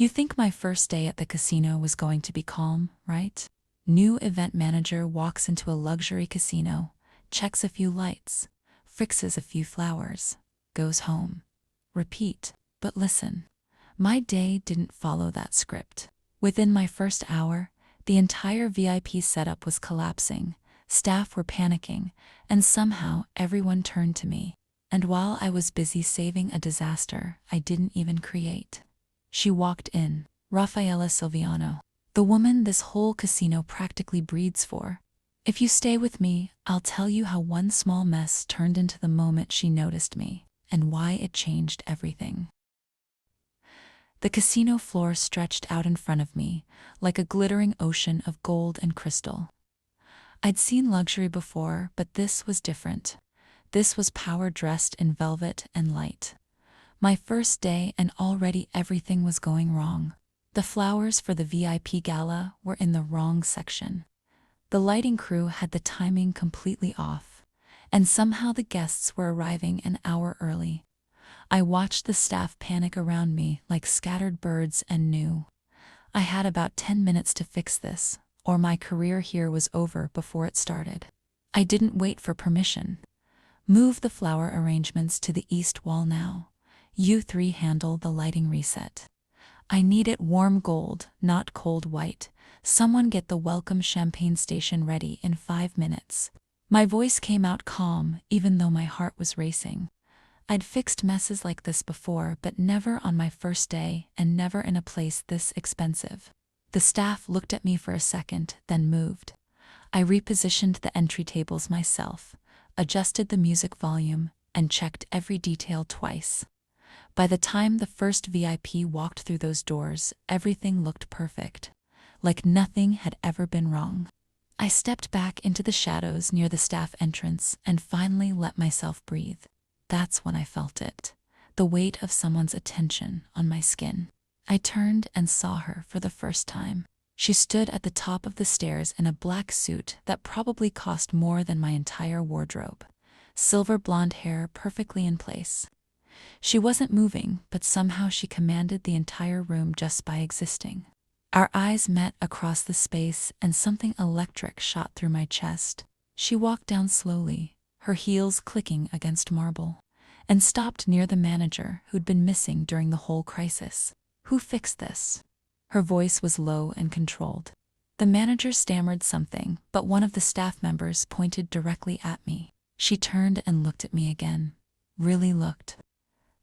You think my first day at the casino was going to be calm, right? New event manager walks into a luxury casino, checks a few lights, fixes a few flowers, goes home. Repeat. But listen, my day didn't follow that script. Within my first hour, the entire VIP setup was collapsing, staff were panicking, and somehow everyone turned to me. And while I was busy saving a disaster I didn't even create. She walked in, Rafaella Silviano, the woman this whole casino practically breeds for. If you stay with me, I'll tell you how one small mess turned into the moment she noticed me, and why it changed everything. The casino floor stretched out in front of me, like a glittering ocean of gold and crystal. I'd seen luxury before, but this was different. This was power dressed in velvet and light. My first day, and already everything was going wrong. The flowers for the VIP gala were in the wrong section. The lighting crew had the timing completely off, and somehow the guests were arriving an hour early. I watched the staff panic around me like scattered birds and knew I had about 10 minutes to fix this, or my career here was over before it started. I didn't wait for permission. Move the flower arrangements to the east wall now. You three handle the lighting reset. I need it warm gold, not cold white. Someone get the welcome champagne station ready in 5 minutes. My voice came out calm, even though my heart was racing. I'd fixed messes like this before, but never on my first day, and never in a place this expensive. The staff looked at me for a second, then moved. I repositioned the entry tables myself, adjusted the music volume, and checked every detail twice. By the time the first VIP walked through those doors, everything looked perfect, like nothing had ever been wrong. I stepped back into the shadows near the staff entrance and finally let myself breathe. That's when I felt it, the weight of someone's attention on my skin. I turned and saw her for the first time. She stood at the top of the stairs in a black suit that probably cost more than my entire wardrobe. Silver blonde hair perfectly in place. She wasn't moving, but somehow she commanded the entire room just by existing. Our eyes met across the space and something electric shot through my chest. She walked down slowly, her heels clicking against marble, and stopped near the manager who'd been missing during the whole crisis. Who fixed this? Her voice was low and controlled. The manager stammered something, but one of the staff members pointed directly at me. She turned and looked at me again. Really looked.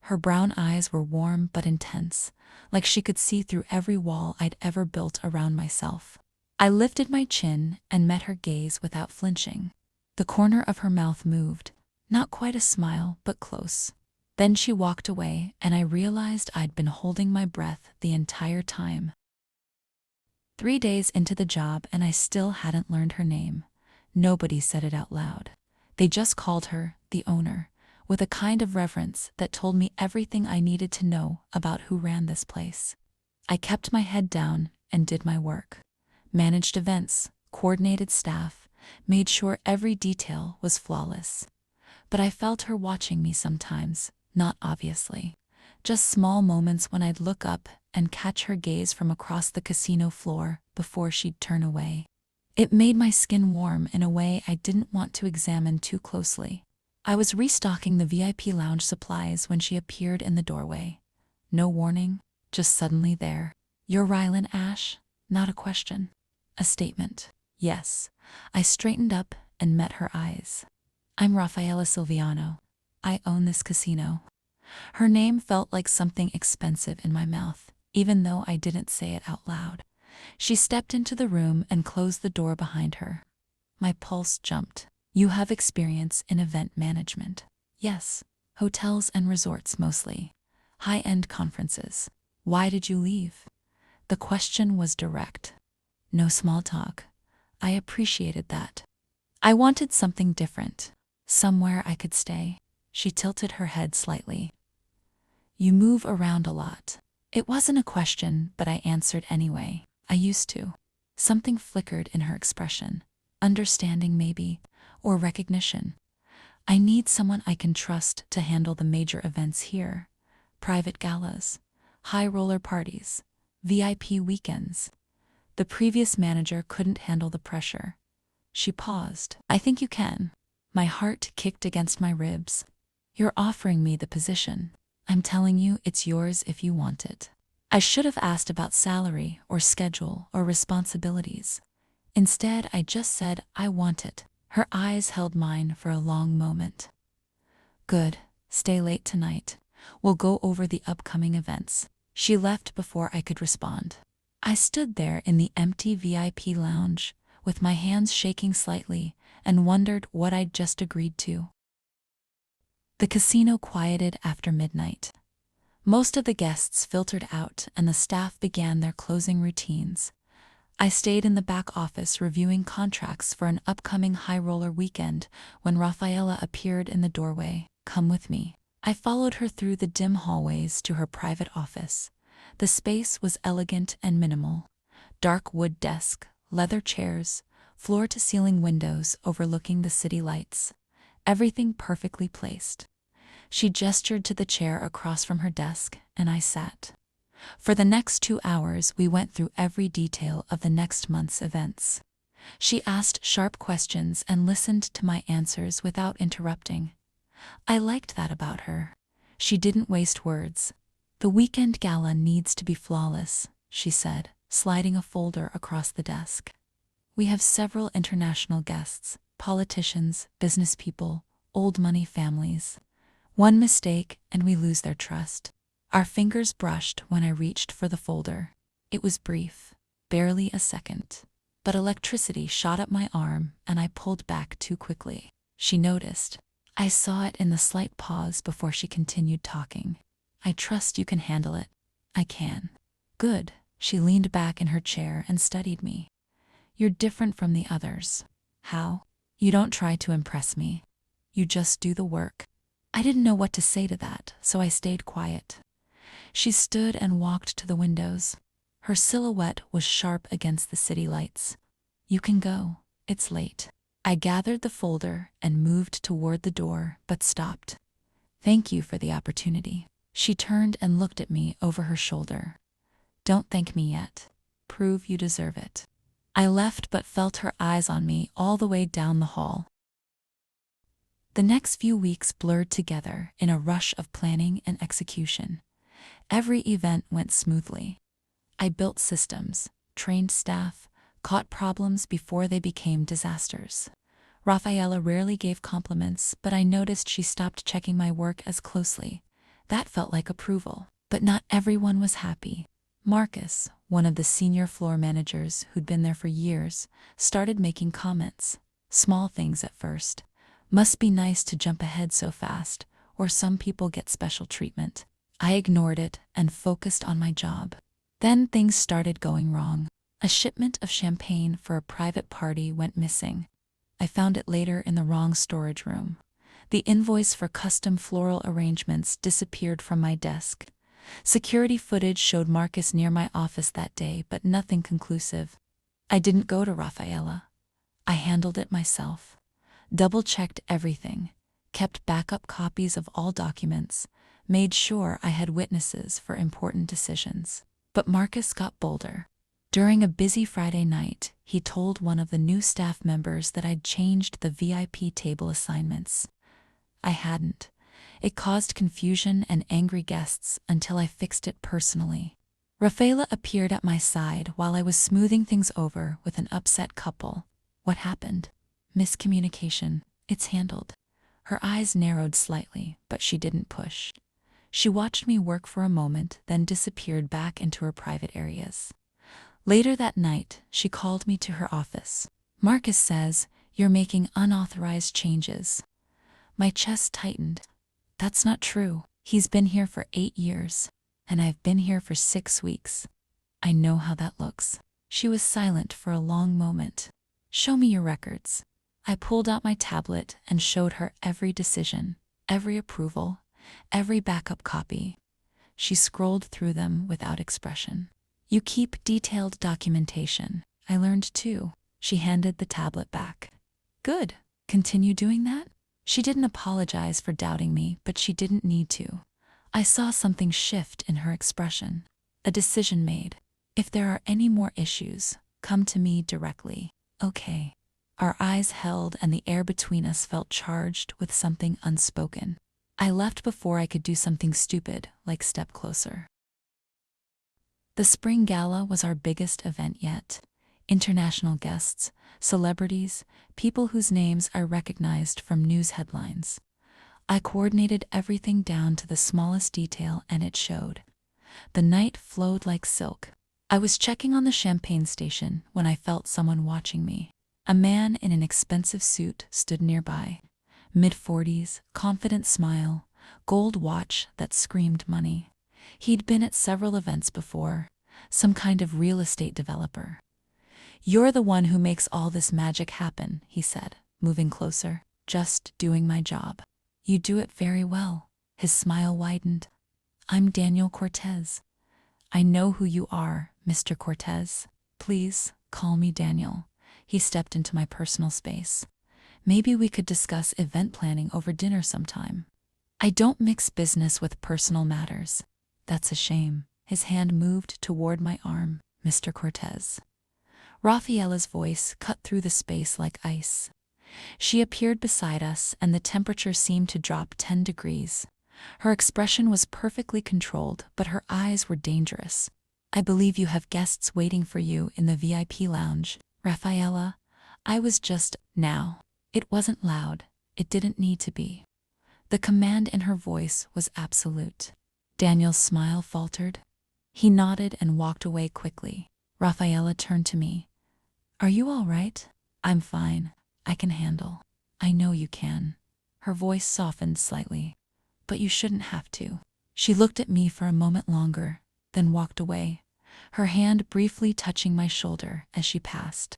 Her brown eyes were warm but intense, like she could see through every wall I'd ever built around myself. I lifted my chin and met her gaze without flinching. The corner of her mouth moved, not quite a smile, but close. Then she walked away, and I realized I'd been holding my breath the entire time. 3 days into the job, and I still hadn't learned her name. Nobody said it out loud. They just called her the owner, with a kind of reverence that told me everything I needed to know about who ran this place. I kept my head down and did my work. Managed events, coordinated staff, made sure every detail was flawless. But I felt her watching me sometimes, not obviously. Just small moments when I'd look up and catch her gaze from across the casino floor before she'd turn away. It made my skin warm in a way I didn't want to examine too closely. I was restocking the VIP lounge supplies when she appeared in the doorway. No warning, just suddenly there. "You're Rylin Ash?" Not a question. A statement. Yes. I straightened up and met her eyes. "I'm Rafaella Silviano. I own this casino." Her name felt like something expensive in my mouth, even though I didn't say it out loud. She stepped into the room and closed the door behind her. My pulse jumped. "You have experience in event management." "Yes. Hotels and resorts mostly. High-end conferences." "Why did you leave?" The question was direct. No small talk. I appreciated that. "I wanted something different. Somewhere I could stay." She tilted her head slightly. "You move around a lot." It wasn't a question, but I answered anyway. "I used to." Something flickered in her expression. Understanding maybe, or recognition. "I need someone I can trust to handle the major events here. Private galas, high roller parties, VIP weekends. The previous manager couldn't handle the pressure. She paused. I think you can. My heart kicked against my ribs. You're offering me the position. I'm telling you it's yours if you want it. I should have asked about salary or schedule or responsibilities. Instead, I just said I want it. Her eyes held mine for a long moment. Good. Stay late tonight. We'll go over the upcoming events. She left before I could respond. I stood there in the empty VIP lounge, with my hands shaking slightly, and wondered what I'd just agreed to. The casino quieted after midnight. Most of the guests filtered out and the staff began their closing routines. I stayed in the back office reviewing contracts for an upcoming high roller weekend when Rafaella appeared in the doorway. Come with me. I followed her through the dim hallways to her private office. The space was elegant and minimal. Dark wood desk, leather chairs, floor-to-ceiling windows overlooking the city lights. Everything perfectly placed. She gestured to the chair across from her desk, and I sat. For the next 2 hours, we went through every detail of the next month's events. She asked sharp questions and listened to my answers without interrupting. I liked that about her. She didn't waste words. The weekend gala needs to be flawless, she said, sliding a folder across the desk. We have several international guests, politicians, business people, old money families. One mistake and we lose their trust. Our fingers brushed when I reached for the folder. It was brief, barely a second. But electricity shot up my arm and I pulled back too quickly. She noticed. I saw it in the slight pause before she continued talking. I trust you can handle it. I can. Good. She leaned back in her chair and studied me. You're different from the others. How? You don't try to impress me. You just do the work. I didn't know what to say to that, so I stayed quiet. She stood and walked to the windows. Her silhouette was sharp against the city lights. You can go. It's late. I gathered the folder and moved toward the door, but stopped. Thank you for the opportunity. She turned and looked at me over her shoulder. Don't thank me yet. Prove you deserve it. I left but felt her eyes on me all the way down the hall. The next few weeks blurred together in a rush of planning and execution. Every event went smoothly. I built systems, trained staff, caught problems before they became disasters. Rafaella rarely gave compliments, but I noticed she stopped checking my work as closely. That felt like approval. But not everyone was happy. Marcus, one of the senior floor managers who'd been there for years, started making comments. Small things at first. Must be nice to jump ahead so fast, or some people get special treatment. I ignored it and focused on my job. Then things started going wrong. A shipment of champagne for a private party went missing. I found it later in the wrong storage room. The invoice for custom floral arrangements disappeared from my desk. Security footage showed Marcus near my office that day, but nothing conclusive. I didn't go to Rafaella. I handled it myself. Double-checked everything, kept backup copies of all documents, made sure I had witnesses for important decisions. But Marcus got bolder. During a busy Friday night, he told one of the new staff members that I'd changed the VIP table assignments. I hadn't. It caused confusion and angry guests until I fixed it personally. Rafaella appeared at my side while I was smoothing things over with an upset couple. What happened? Miscommunication. It's handled. Her eyes narrowed slightly, but she didn't push. She watched me work for a moment, then disappeared back into her private areas. Later that night, she called me to her office. Marcus says, you're making unauthorized changes. My chest tightened. That's not true. He's been here for 8 years, and I've been here for 6 weeks. I know how that looks. She was silent for a long moment. Show me your records. I pulled out my tablet and showed her every decision, every approval, every backup copy. She scrolled through them without expression. You keep detailed documentation. I learned too. She handed the tablet back. Good. Continue doing that? She didn't apologize for doubting me, but she didn't need to. I saw something shift in her expression. A decision made. If there are any more issues, come to me directly. Okay. Our eyes held and the air between us felt charged with something unspoken. I left before I could do something stupid, like step closer. The spring gala was our biggest event yet. International guests, celebrities, people whose names I recognized from news headlines. I coordinated everything down to the smallest detail and it showed. The night flowed like silk. I was checking on the champagne station when I felt someone watching me. A man in an expensive suit stood nearby. Mid-40s, confident smile, gold watch that screamed money. He'd been at several events before, some kind of real estate developer. "You're the one who makes all this magic happen," he said, moving closer. "Just doing my job." "You do it very well." His smile widened. "I'm Daniel Cortez." "I know who you are, Mr. Cortez. Please, call me Daniel." He stepped into my personal space. "Maybe we could discuss event planning over dinner sometime." "I don't mix business with personal matters." "That's a shame." His hand moved toward my arm. "Mr. Cortez." Rafaella's voice cut through the space like ice. She appeared beside us and the temperature seemed to drop 10 degrees. Her expression was perfectly controlled, but her eyes were dangerous. "I believe you have guests waiting for you in the VIP lounge, Rafaella." I was just, now. It wasn't loud. It didn't need to be. The command in her voice was absolute. Daniel's smile faltered. He nodded and walked away quickly. Rafaella turned to me. "Are you all right?" "I'm fine. I can handle." "I know you can." Her voice softened slightly. "But you shouldn't have to." She looked at me for a moment longer, then walked away, her hand briefly touching my shoulder as she passed.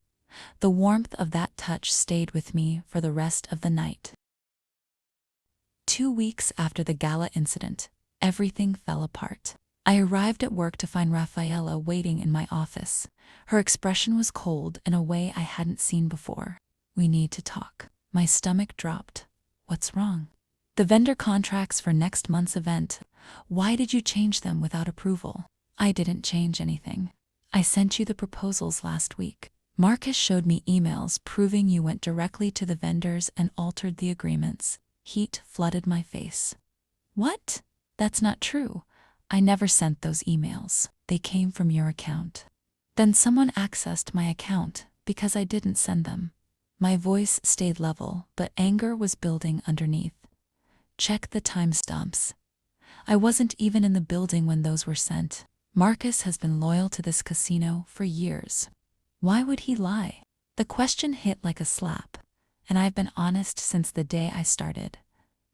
The warmth of that touch stayed with me for the rest of the night. 2 weeks after the gala incident, everything fell apart. I arrived at work to find Rafaella waiting in my office. Her expression was cold in a way I hadn't seen before. "We need to talk." My stomach dropped. "What's wrong?" "The vendor contracts for next month's event. Why did you change them without approval?" "I didn't change anything. I sent you the proposals last week. Marcus showed me emails proving you went directly to the vendors and altered the agreements." Heat flooded my face. "What? That's not true. I never sent those emails. They came from your account." "Then someone accessed my account because I didn't send them." My voice stayed level, but anger was building underneath. "Check the timestamps. I wasn't even in the building when those were sent. Marcus has been loyal to this casino for years. Why would he lie?" The question hit like a slap, and I've been honest since the day I started.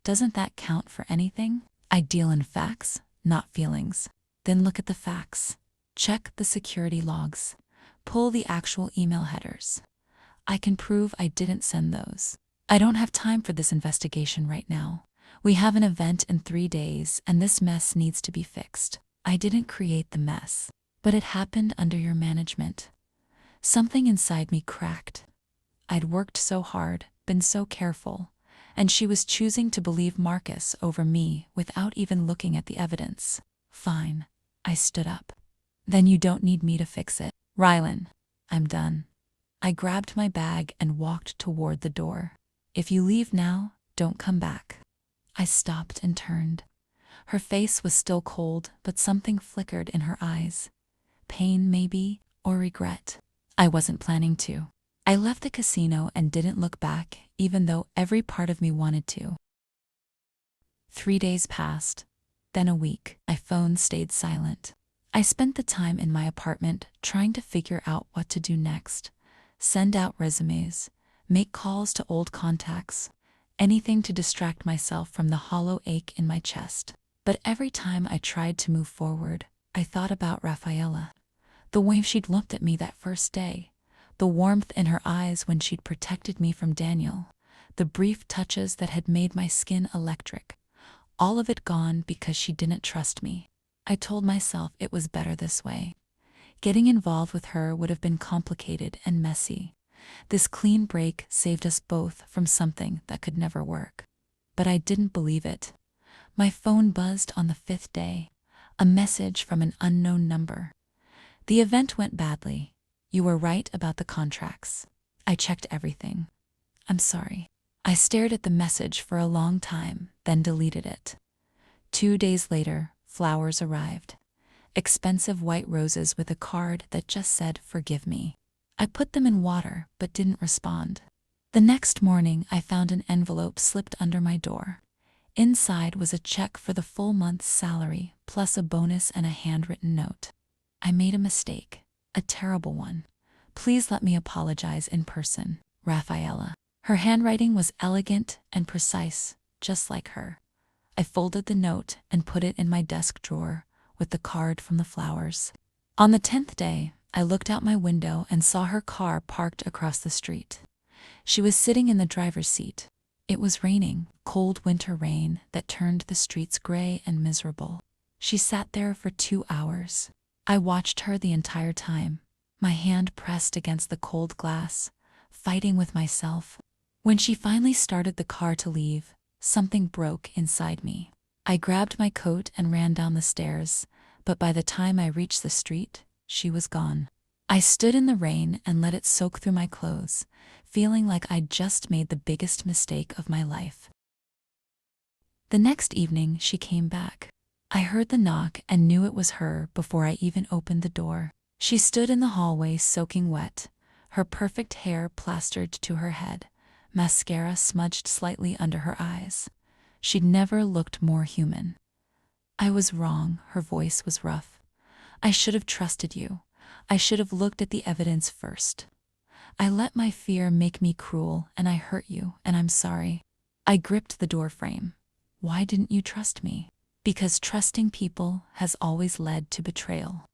Doesn't that count for anything? I deal in facts, not feelings. Then look at the facts. Check the security logs. Pull the actual email headers. I can prove I didn't send those. I don't have time for this investigation right now. We have an event in 3 days and this mess needs to be fixed. I didn't create the mess, but it happened under your management. Something inside me cracked. I'd worked so hard, been so careful, and she was choosing to believe Marcus over me without even looking at the evidence. "Fine." I stood up. "Then you don't need me to fix it. Rylin, I'm done." I grabbed my bag and walked toward the door. "If you leave now, don't come back." I stopped and turned. Her face was still cold, but something flickered in her eyes. Pain, maybe, or regret. I wasn't planning to. I left the casino and didn't look back, even though every part of me wanted to. 3 days passed, then a week. My phone stayed silent. I spent the time in my apartment trying to figure out what to do next. Send out resumes, make calls to old contacts, anything to distract myself from the hollow ache in my chest. But every time I tried to move forward, I thought about Rafaella. The way she'd looked at me that first day, the warmth in her eyes when she'd protected me from Daniel, the brief touches that had made my skin electric. All of it gone because she didn't trust me. I told myself it was better this way. Getting involved with her would have been complicated and messy. This clean break saved us both from something that could never work. But I didn't believe it. My phone buzzed on the 5th day, a message from an unknown number. The event went badly. You were right about the contracts. I checked everything. I'm sorry. I stared at the message for a long time, then deleted it. 2 days later, flowers arrived. Expensive white roses with a card that just said, "Forgive me." I put them in water but didn't respond. The next morning, I found an envelope slipped under my door. Inside was a check for the full month's salary, plus a bonus and a handwritten note. I made a mistake, a terrible one. Please let me apologize in person, Rafaella. Her handwriting was elegant and precise, just like her. I folded the note and put it in my desk drawer with the card from the flowers. On the 10th day, I looked out my window and saw her car parked across the street. She was sitting in the driver's seat. It was raining, cold winter rain that turned the streets gray and miserable. She sat there for 2 hours. I watched her the entire time, my hand pressed against the cold glass, fighting with myself. When she finally started the car to leave, something broke inside me. I grabbed my coat and ran down the stairs, but by the time I reached the street, she was gone. I stood in the rain and let it soak through my clothes, feeling like I'd just made the biggest mistake of my life. The next evening, she came back. I heard the knock and knew it was her before I even opened the door. She stood in the hallway soaking wet, her perfect hair plastered to her head, mascara smudged slightly under her eyes. She'd never looked more human. "I was wrong," her voice was rough. "I should have trusted you. I should have looked at the evidence first. I let my fear make me cruel and I hurt you, and I'm sorry." I gripped the door frame. "Why didn't you trust me?" "Because trusting people has always led to betrayal.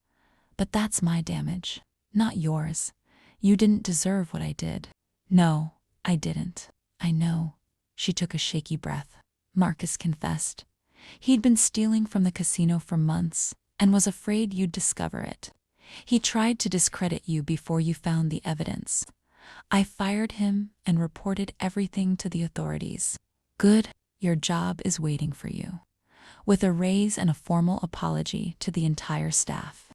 But that's my damage, not yours. You didn't deserve what I did." "No, I didn't. I know." She took a shaky breath. "Marcus confessed. He'd been stealing from the casino for months and was afraid you'd discover it. He tried to discredit you before you found the evidence. I fired him and reported everything to the authorities." "Good, your job is waiting for you, with a raise and a formal apology to the entire staff.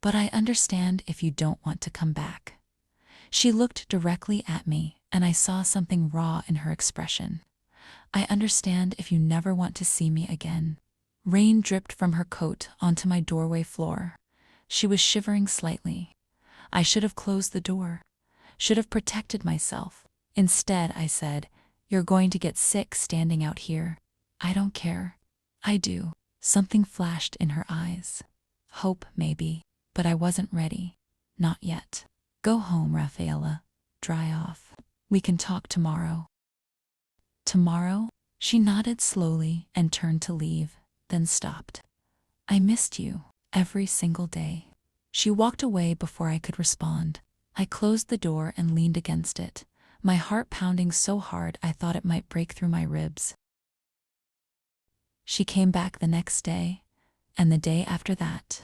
But I understand if you don't want to come back." She looked directly at me, and I saw something raw in her expression. "I understand if you never want to see me again." Rain dripped from her coat onto my doorway floor. She was shivering slightly. I should have closed the door, should have protected myself. Instead, I said, "You're going to get sick standing out here." "I don't care." "I do." Something flashed in her eyes. Hope, maybe, but I wasn't ready. Not yet. "Go home, Rafaella. Dry off. We can talk tomorrow." "Tomorrow?" She nodded slowly and turned to leave, then stopped. "I missed you, every single day." She walked away before I could respond. I closed the door and leaned against it, my heart pounding so hard I thought it might break through my ribs. She came back the next day, and the day after that,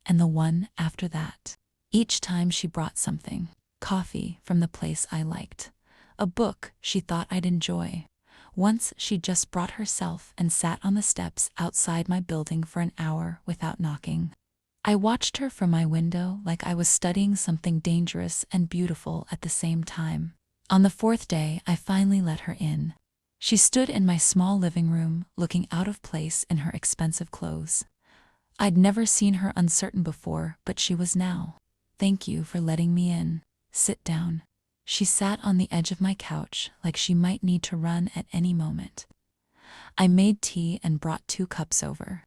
and the one after that. Each time she brought something: coffee from the place I liked, a book she thought I'd enjoy. Once she just brought herself and sat on the steps outside my building for an hour without knocking. I watched her from my window like I was studying something dangerous and beautiful at the same time. On the 4th day, I finally let her in. She stood in my small living room, looking out of place in her expensive clothes. I'd never seen her uncertain before, but she was now. "Thank you for letting me in. Sit down." She sat on the edge of my couch like she might need to run at any moment. I made tea and brought 2 cups over.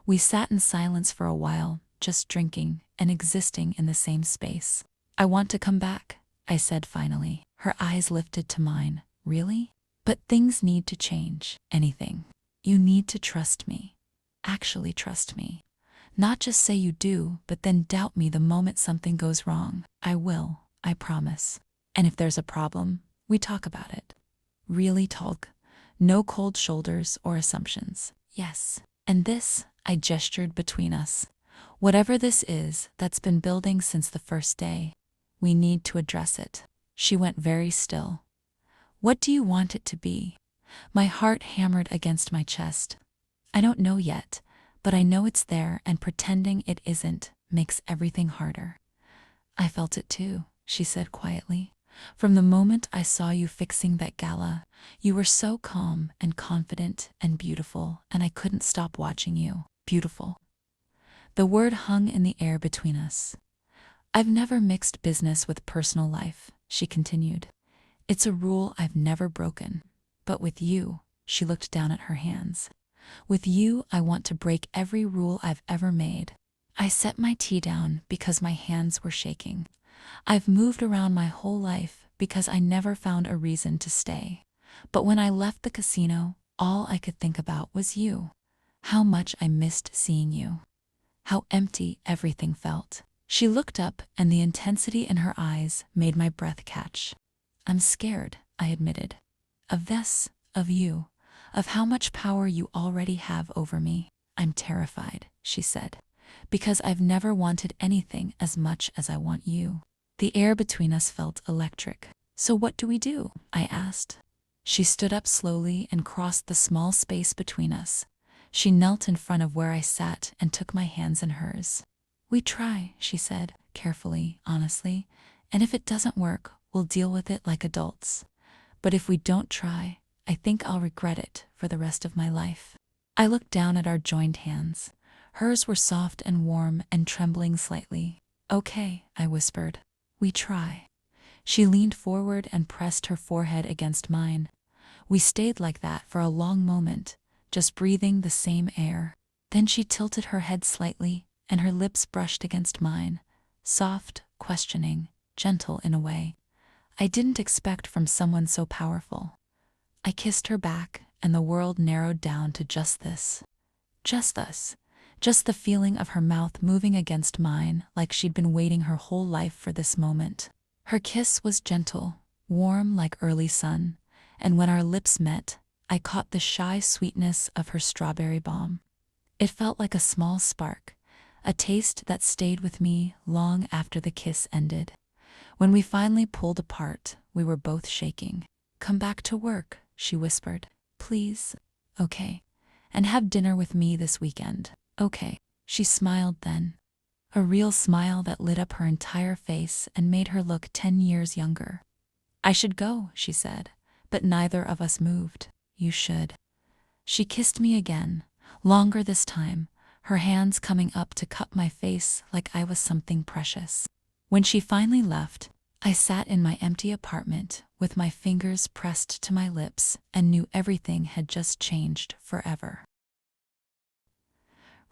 We sat in silence for a while, just drinking and existing in the same space. "I want to come back," I said finally. Her eyes lifted to mine. "Really? But things need to change." "Anything. You need to trust me. Actually trust me. Not just say you do, but then doubt me the moment something goes wrong." "I will, I promise. And if there's a problem, we talk about it. Really talk. No cold shoulders or assumptions." "Yes. And this," I gestured between us. "Whatever this is that's been building since the first day, we need to address it." She went very still. "What do you want it to be?" My heart hammered against my chest. "I don't know yet, but I know it's there, and pretending it isn't makes everything harder. I felt it too, she said quietly. From the moment I saw you fixing that gala, you were so calm and confident and beautiful, and I couldn't stop watching you. Beautiful. The word hung in the air between us. I've never mixed business with personal life, she continued. It's a rule I've never broken. But with you, she looked down at her hands. With you, I want to break every rule I've ever made. I set my tea down because my hands were shaking. I've moved around my whole life because I never found a reason to stay. But when I left the casino, all I could think about was you. How much I missed seeing you. How empty everything felt. She looked up, and the intensity in her eyes made my breath catch. I'm scared, I admitted. Of this, of you, of how much power you already have over me. I'm terrified, she said, because I've never wanted anything as much as I want you. The air between us felt electric. So what do we do? I asked. She stood up slowly and crossed the small space between us. She knelt in front of where I sat and took my hands in hers. We try, she said, carefully, honestly, and if it doesn't work, we'll deal with it like adults. But if we don't try, I think I'll regret it for the rest of my life. I looked down at our joined hands. Hers were soft and warm and trembling slightly. Okay, I whispered. We try. She leaned forward and pressed her forehead against mine. We stayed like that for a long moment, just breathing the same air. Then she tilted her head slightly, and her lips brushed against mine, soft, questioning, gentle in a way I didn't expect from someone so powerful. I kissed her back, and the world narrowed down to just this. Just us. Just the feeling of her mouth moving against mine like she'd been waiting her whole life for this moment. Her kiss was gentle, warm like early sun, and when our lips met, I caught the shy sweetness of her strawberry bomb. It felt like a small spark, a taste that stayed with me long after the kiss ended. When we finally pulled apart, we were both shaking. Come back to work, she whispered. Please. Okay. And have dinner with me this weekend. Okay. She smiled then. A real smile that lit up her entire face and made her look 10 years younger. I should go, she said, but neither of us moved. You should. She kissed me again, longer this time, her hands coming up to cup my face like I was something precious. When she finally left, I sat in my empty apartment with my fingers pressed to my lips and knew everything had just changed forever.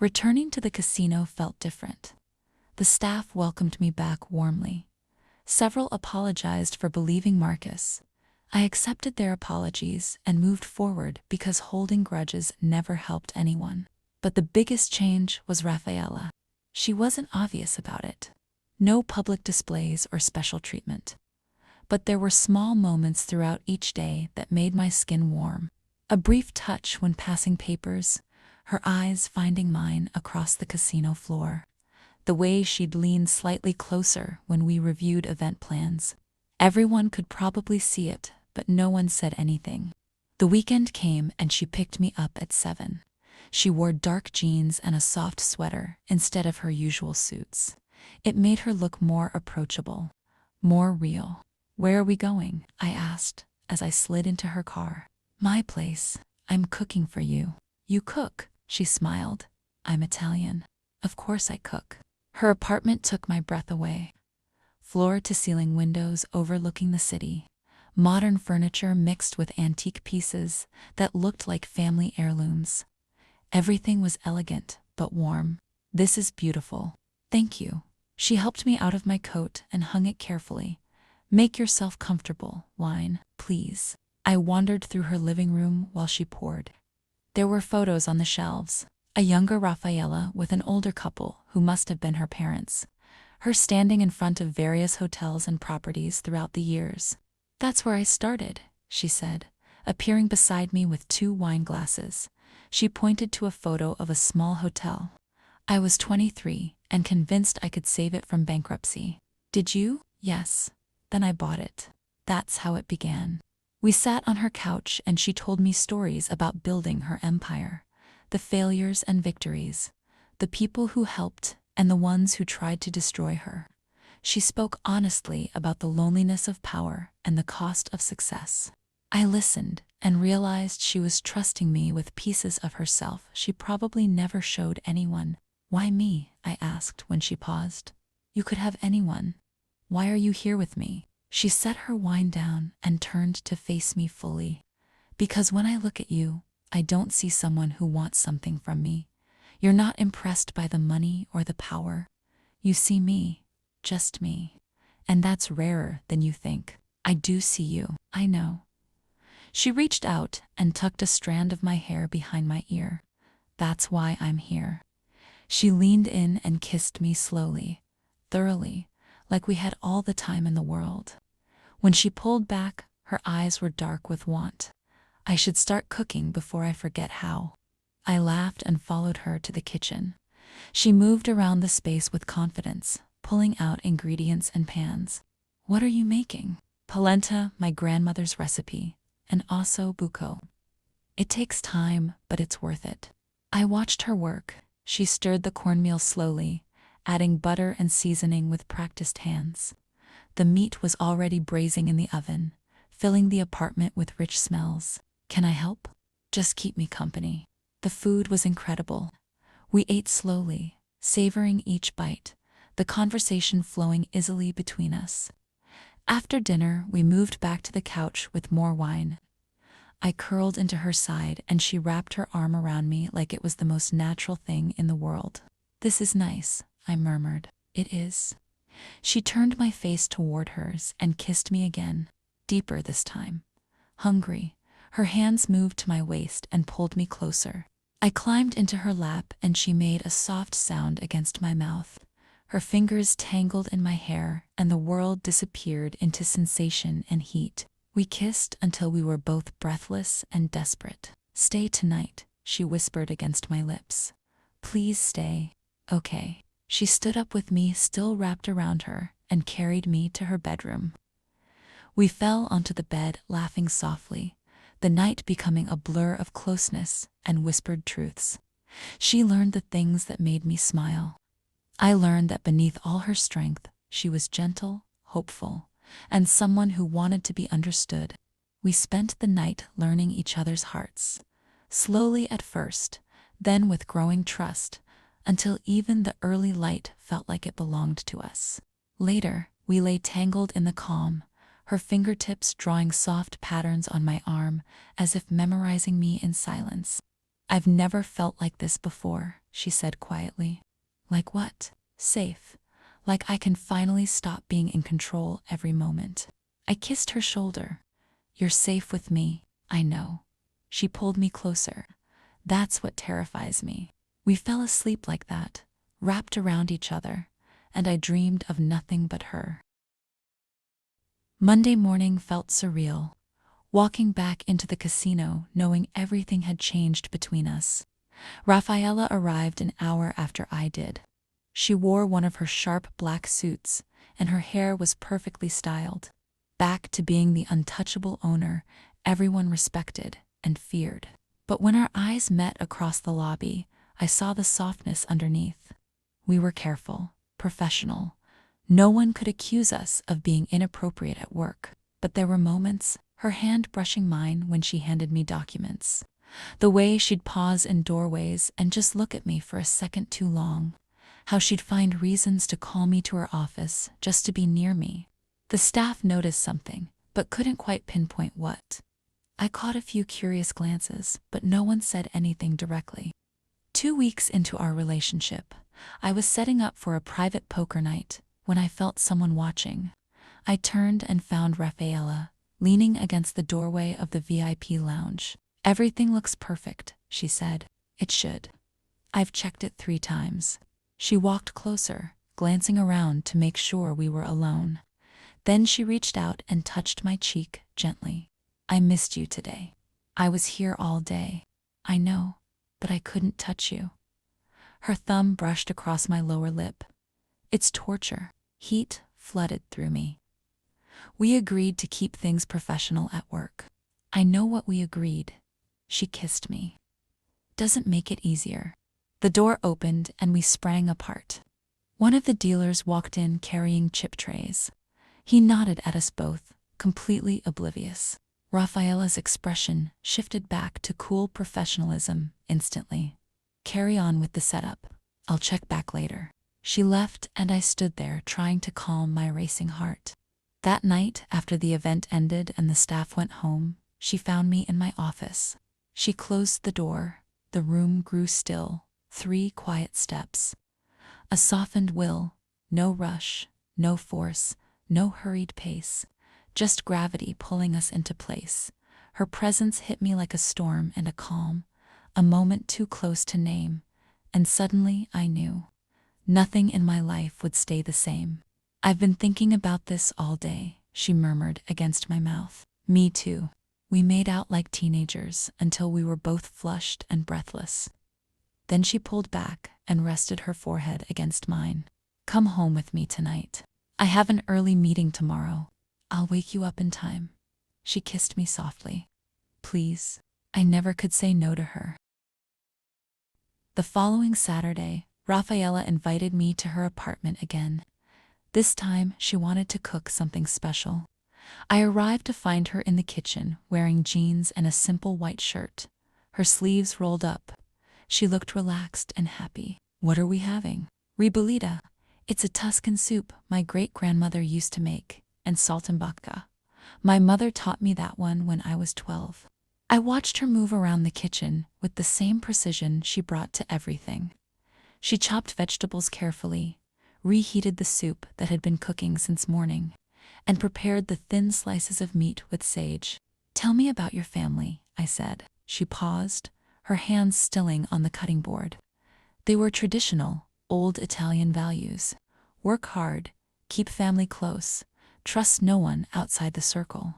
Returning to the casino felt different. The staff welcomed me back warmly. Several apologized for believing Marcus. I accepted their apologies and moved forward because holding grudges never helped anyone. But the biggest change was Rafaella. She wasn't obvious about it. No public displays or special treatment. But there were small moments throughout each day that made my skin warm. A brief touch when passing papers, her eyes finding mine across the casino floor. The way she'd lean slightly closer when we reviewed event plans. Everyone could probably see it, but no one said anything. The weekend came and she picked me up at 7. She wore dark jeans and a soft sweater instead of her usual suits. It made her look more approachable, more real. Where are we going? I asked as I slid into her car. My place. I'm cooking for you. You cook? She smiled. I'm Italian. Of course I cook. Her apartment took my breath away. Floor-to-ceiling windows overlooking the city. Modern furniture mixed with antique pieces that looked like family heirlooms. Everything was elegant but warm. This is beautiful. Thank you. She helped me out of my coat and hung it carefully. Make yourself comfortable, wine, please. I wandered through her living room while she poured. There were photos on the shelves. A younger Rafaella with an older couple who must have been her parents. Her standing in front of various hotels and properties throughout the years. That's where I started, she said, appearing beside me with 2 wine glasses. She pointed to a photo of a small hotel. I was 23 and convinced I could save it from bankruptcy. Did you? Yes. Then I bought it. That's how it began. We sat on her couch and she told me stories about building her empire. The failures and victories. The people who helped and the ones who tried to destroy her. She spoke honestly about the loneliness of power and the cost of success. I listened and realized she was trusting me with pieces of herself she probably never showed anyone. "Why me?" I asked when she paused. "You could have anyone. Why are you here with me?" She set her wine down and turned to face me fully. "Because when I look at you, I don't see someone who wants something from me. You're not impressed by the money or the power. You see me, just me. And that's rarer than you think. I do see you, I know." She reached out and tucked a strand of my hair behind my ear. "That's why I'm here." She leaned in and kissed me slowly, thoroughly, like we had all the time in the world. When she pulled back, her eyes were dark with want. "I should start cooking before I forget how." I laughed and followed her to the kitchen. She moved around the space with confidence, pulling out ingredients and pans. "What are you making?" "Polenta, my grandmother's recipe, and osso buco. It takes time, but it's worth it." I watched her work. She stirred the cornmeal slowly, adding butter and seasoning with practiced hands. The meat was already braising in the oven, filling the apartment with rich smells. "Can I help?" "Just keep me company." The food was incredible. We ate slowly, savoring each bite, the conversation flowing easily between us. After dinner, we moved back to the couch with more wine. I curled into her side and she wrapped her arm around me like it was the most natural thing in the world. "This is nice," I murmured. "It is." She turned my face toward hers and kissed me again, deeper this time. Hungry, her hands moved to my waist and pulled me closer. I climbed into her lap and she made a soft sound against my mouth. Her fingers tangled in my hair and the world disappeared into sensation and heat. We kissed until we were both breathless and desperate. "Stay tonight," she whispered against my lips. "Please stay." "Okay." She stood up with me still wrapped around her and carried me to her bedroom. We fell onto the bed laughing softly, the night becoming a blur of closeness and whispered truths. She learned the things that made me smile. I learned that beneath all her strength, she was gentle, hopeful, and someone who wanted to be understood. We spent the night learning each other's hearts, slowly at first, then with growing trust, until even the early light felt like it belonged to us. Later, we lay tangled in the calm, her fingertips drawing soft patterns on my arm as if memorizing me in silence. "I've never felt like this before," she said quietly. "Like what?" "Safe. Like I can finally stop being in control every moment." I kissed her shoulder. "You're safe with me, I know." She pulled me closer. "That's what terrifies me." We fell asleep like that, wrapped around each other, and I dreamed of nothing but her. Monday morning felt surreal, walking back into the casino knowing everything had changed between us. Rafaella arrived an hour after I did. She wore one of her sharp black suits, and her hair was perfectly styled. Back to being the untouchable owner everyone respected and feared. But when our eyes met across the lobby, I saw the softness underneath. We were careful, professional. No one could accuse us of being inappropriate at work. But there were moments, her hand brushing mine when she handed me documents. The way she'd pause in doorways and just look at me for a second too long. How she'd find reasons to call me to her office just to be near me. The staff noticed something, but couldn't quite pinpoint what. I caught a few curious glances, but no one said anything directly. 2 weeks into our relationship, I was setting up for a private poker night when I felt someone watching. I turned and found Rafaella, leaning against the doorway of the VIP lounge. "Everything looks perfect," she said. "It should. I've checked it 3 times. She walked closer, glancing around to make sure we were alone. Then she reached out and touched my cheek gently. "I missed you today. I was here all day." "I know, but I couldn't touch you." Her thumb brushed across my lower lip. It's torture. Heat flooded through me. "We agreed to keep things professional at work." "I know what we agreed." She kissed me. "Doesn't make it easier." The door opened and we sprang apart. One of the dealers walked in carrying chip trays. He nodded at us both, completely oblivious. Rafaella's expression shifted back to cool professionalism instantly. Carry on with the setup. I'll check back later. She left and I stood there trying to calm my racing heart. That night, after the event ended and the staff went home, she found me in my office. She closed the door. The room grew still. 3 quiet steps. A softened will, no rush, no force, no hurried pace, just gravity pulling us into place. Her presence hit me like a storm and a calm, a moment too close to name, and suddenly I knew. Nothing in my life would stay the same. I've been thinking about this all day, she murmured against my mouth. Me too. We made out like teenagers until we were both flushed and breathless. Then she pulled back and rested her forehead against mine. Come home with me tonight. I have an early meeting tomorrow. I'll wake you up in time. She kissed me softly. Please. I never could say no to her. The following Saturday, Rafaella invited me to her apartment again. This time, she wanted to cook something special. I arrived to find her in the kitchen, wearing jeans and a simple white shirt, her sleeves rolled up. She looked relaxed and happy. What are we having? Ribollita. It's a Tuscan soup my great-grandmother used to make, and saltimbocca. My mother taught me that one when I was 12. I watched her move around the kitchen with the same precision she brought to everything. She chopped vegetables carefully, reheated the soup that had been cooking since morning, and prepared the thin slices of meat with sage. Tell me about your family, I said. She paused, her hands stilling on the cutting board. They were traditional, old Italian values. Work hard, keep family close, trust no one outside the circle.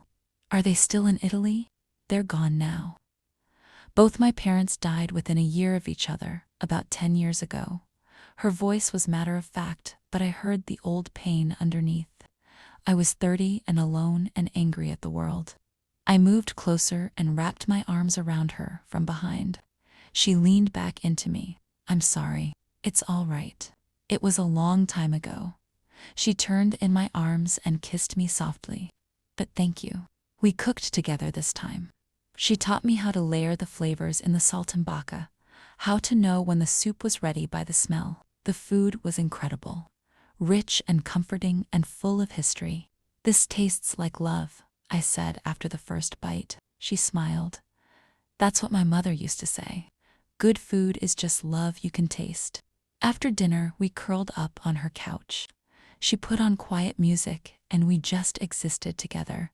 Are they still in Italy? They're gone now. Both my parents died within a year of each other, about 10 years ago. Her voice was matter of fact, but I heard the old pain underneath. I was 30 and alone and angry at the world. I moved closer and wrapped my arms around her from behind. She leaned back into me. I'm sorry. It's all right. It was a long time ago. She turned in my arms and kissed me softly. But thank you. We cooked together this time. She taught me how to layer the flavors in the saltimbocca, how to know when the soup was ready by the smell. The food was incredible, rich and comforting and full of history. This tastes like love, I said after the first bite. She smiled. That's what my mother used to say. Good food is just love you can taste. After dinner, we curled up on her couch. She put on quiet music, and we just existed together,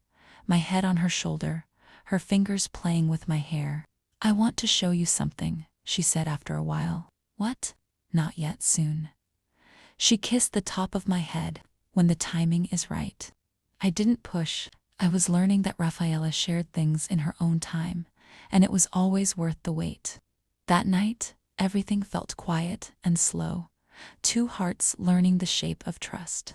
my head on her shoulder, her fingers playing with my hair. I want to show you something, she said after a while. What? Not yet, soon. She kissed the top of my head. When the timing is right. I didn't push. I was learning that Rafaella shared things in her own time, and it was always worth the wait. That night, everything felt quiet and slow, 2 hearts learning the shape of trust.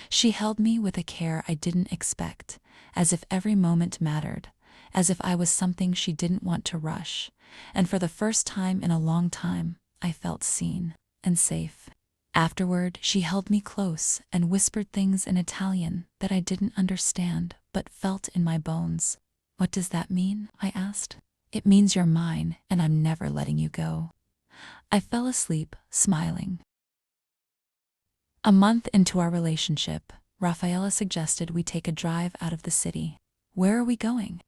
She held me with a care I didn't expect, as if every moment mattered, as if I was something she didn't want to rush, and for the first time in a long time, I felt seen and safe. Afterward, she held me close and whispered things in Italian that I didn't understand but felt in my bones. What does that mean? I asked. It means you're mine and I'm never letting you go. I fell asleep, smiling. A month into our relationship, Rafaella suggested we take a drive out of the city. Where are we going?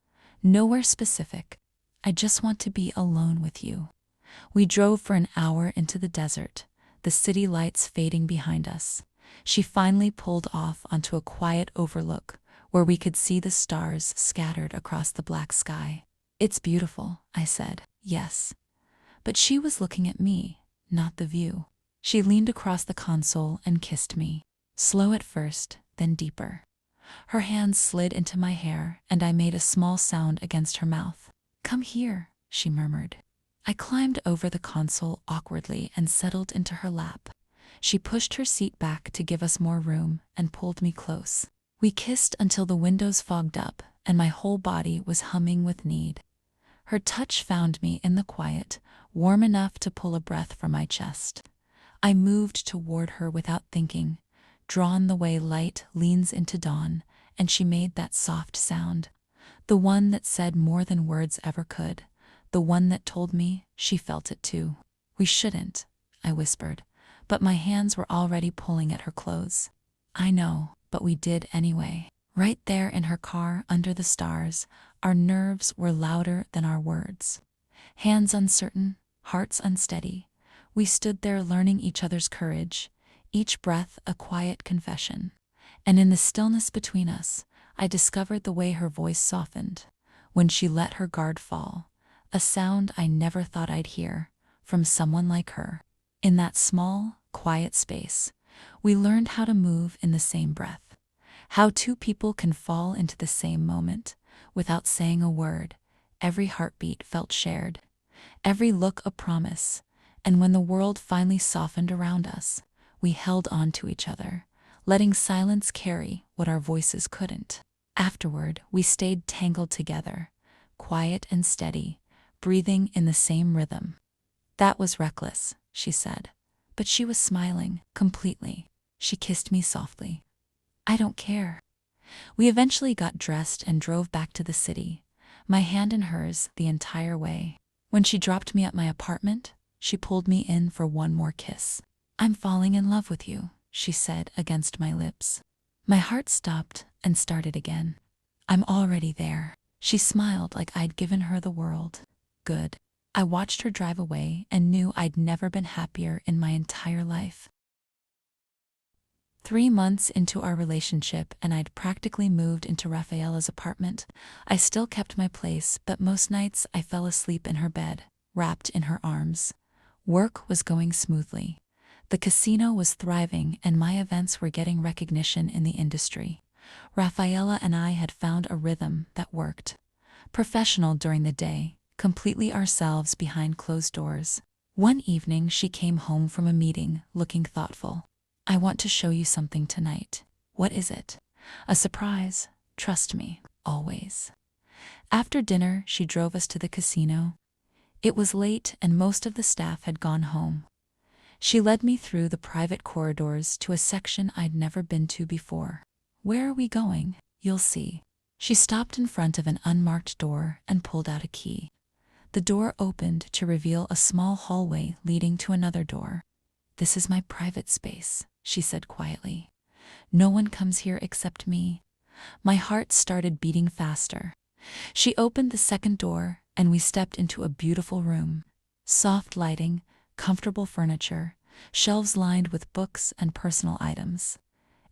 Nowhere specific. I just want to be alone with you. We drove for an hour into the desert, the city lights fading behind us. She finally pulled off onto a quiet overlook where we could see the stars scattered across the black sky. It's beautiful, I said. Yes. But she was looking at me, not the view. She leaned across the console and kissed me. Slow at first, then deeper. Her hands slid into my hair and I made a small sound against her mouth. Come here, she murmured. I climbed over the console awkwardly and settled into her lap. She pushed her seat back to give us more room and pulled me close. We kissed until the windows fogged up and my whole body was humming with need. Her touch found me in the quiet, warm enough to pull a breath from my chest. I moved toward her without thinking, drawn the way light leans into dawn, and she made that soft sound. The one that said more than words ever could. The one that told me she felt it too. We shouldn't, I whispered, but my hands were already pulling at her clothes. I know, but we did anyway. Right there in her car under the stars, our nerves were louder than our words. Hands uncertain, hearts unsteady, we stood there learning each other's courage, each breath a quiet confession. And in the stillness between us, I discovered the way her voice softened when she let her guard fall, a sound I never thought I'd hear from someone like her. In that small, quiet space, we learned how to move in the same breath, how two people can fall into the same moment without saying a word. Every heartbeat felt shared, every look a promise, and when the world finally softened around us, we held on to each other, letting silence carry what our voices couldn't. Afterward, we stayed tangled together, quiet and steady, breathing in the same rhythm. That was reckless, she said, but she was smiling completely. She kissed me softly. I don't care. We eventually got dressed and drove back to the city, my hand in hers the entire way. When she dropped me at my apartment, she pulled me in for one more kiss. I'm falling in love with you, she said against my lips. My heart stopped and started again. I'm already there. She smiled like I'd given her the world. Good. I watched her drive away and knew I'd never been happier in my entire life. 3 months into our relationship and I'd practically moved into Rafaella's apartment. I still kept my place, but most nights I fell asleep in her bed, wrapped in her arms. Work was going smoothly. The casino was thriving and my events were getting recognition in the industry. Rafaella and I had found a rhythm that worked. Professional during the day, completely ourselves behind closed doors. One evening she came home from a meeting, looking thoughtful. I want to show you something tonight. What is it? A surprise. Trust me, always. After dinner, she drove us to the casino. It was late and most of the staff had gone home. She led me through the private corridors to a section I'd never been to before. Where are we going? You'll see. She stopped in front of an unmarked door and pulled out a key. The door opened to reveal a small hallway leading to another door. This is my private space, she said quietly. No one comes here except me. My heart started beating faster. She opened the second door and we stepped into a beautiful room. Soft lighting, comfortable furniture, shelves lined with books and personal items.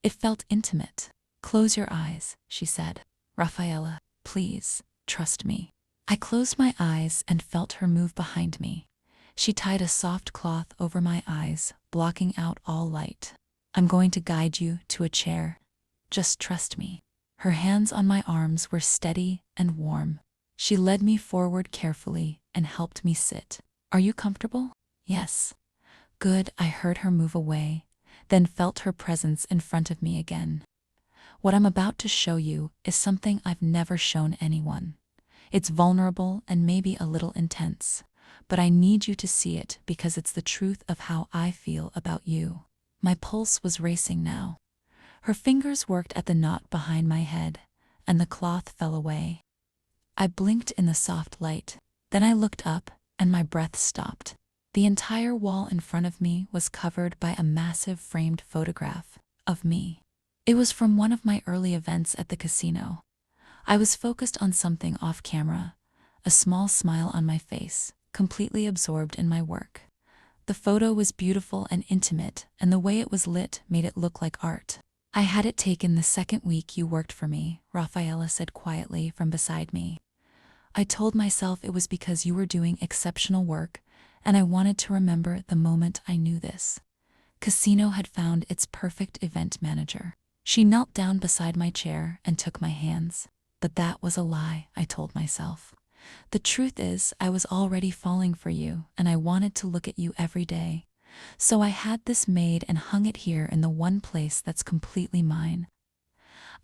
It felt intimate. Close your eyes, she said. Rafaella, please, trust me. I closed my eyes and felt her move behind me. She tied a soft cloth over my eyes, blocking out all light. I'm going to guide you to a chair. Just trust me. Her hands on my arms were steady and warm. She led me forward carefully and helped me sit. Are you comfortable? Yes. Good. I heard her move away, then felt her presence in front of me again. What I'm about to show you is something I've never shown anyone. It's vulnerable and maybe a little intense, but I need you to see it because it's the truth of how I feel about you. My pulse was racing now. Her fingers worked at the knot behind my head, and the cloth fell away. I blinked in the soft light, then I looked up and my breath stopped. The entire wall in front of me was covered by a massive framed photograph of me. It was from one of my early events at the casino. I was focused on something off camera, a small smile on my face, completely absorbed in my work. The photo was beautiful and intimate, and the way it was lit made it look like art. I had it taken the second week you worked for me, Rafaella said quietly from beside me. I told myself it was because you were doing exceptional work, and I wanted to remember the moment I knew this. Casino had found its perfect event manager. She knelt down beside my chair and took my hands. But that was a lie, I told myself. The truth is, I was already falling for you, and I wanted to look at you every day. So I had this made and hung it here in the one place that's completely mine.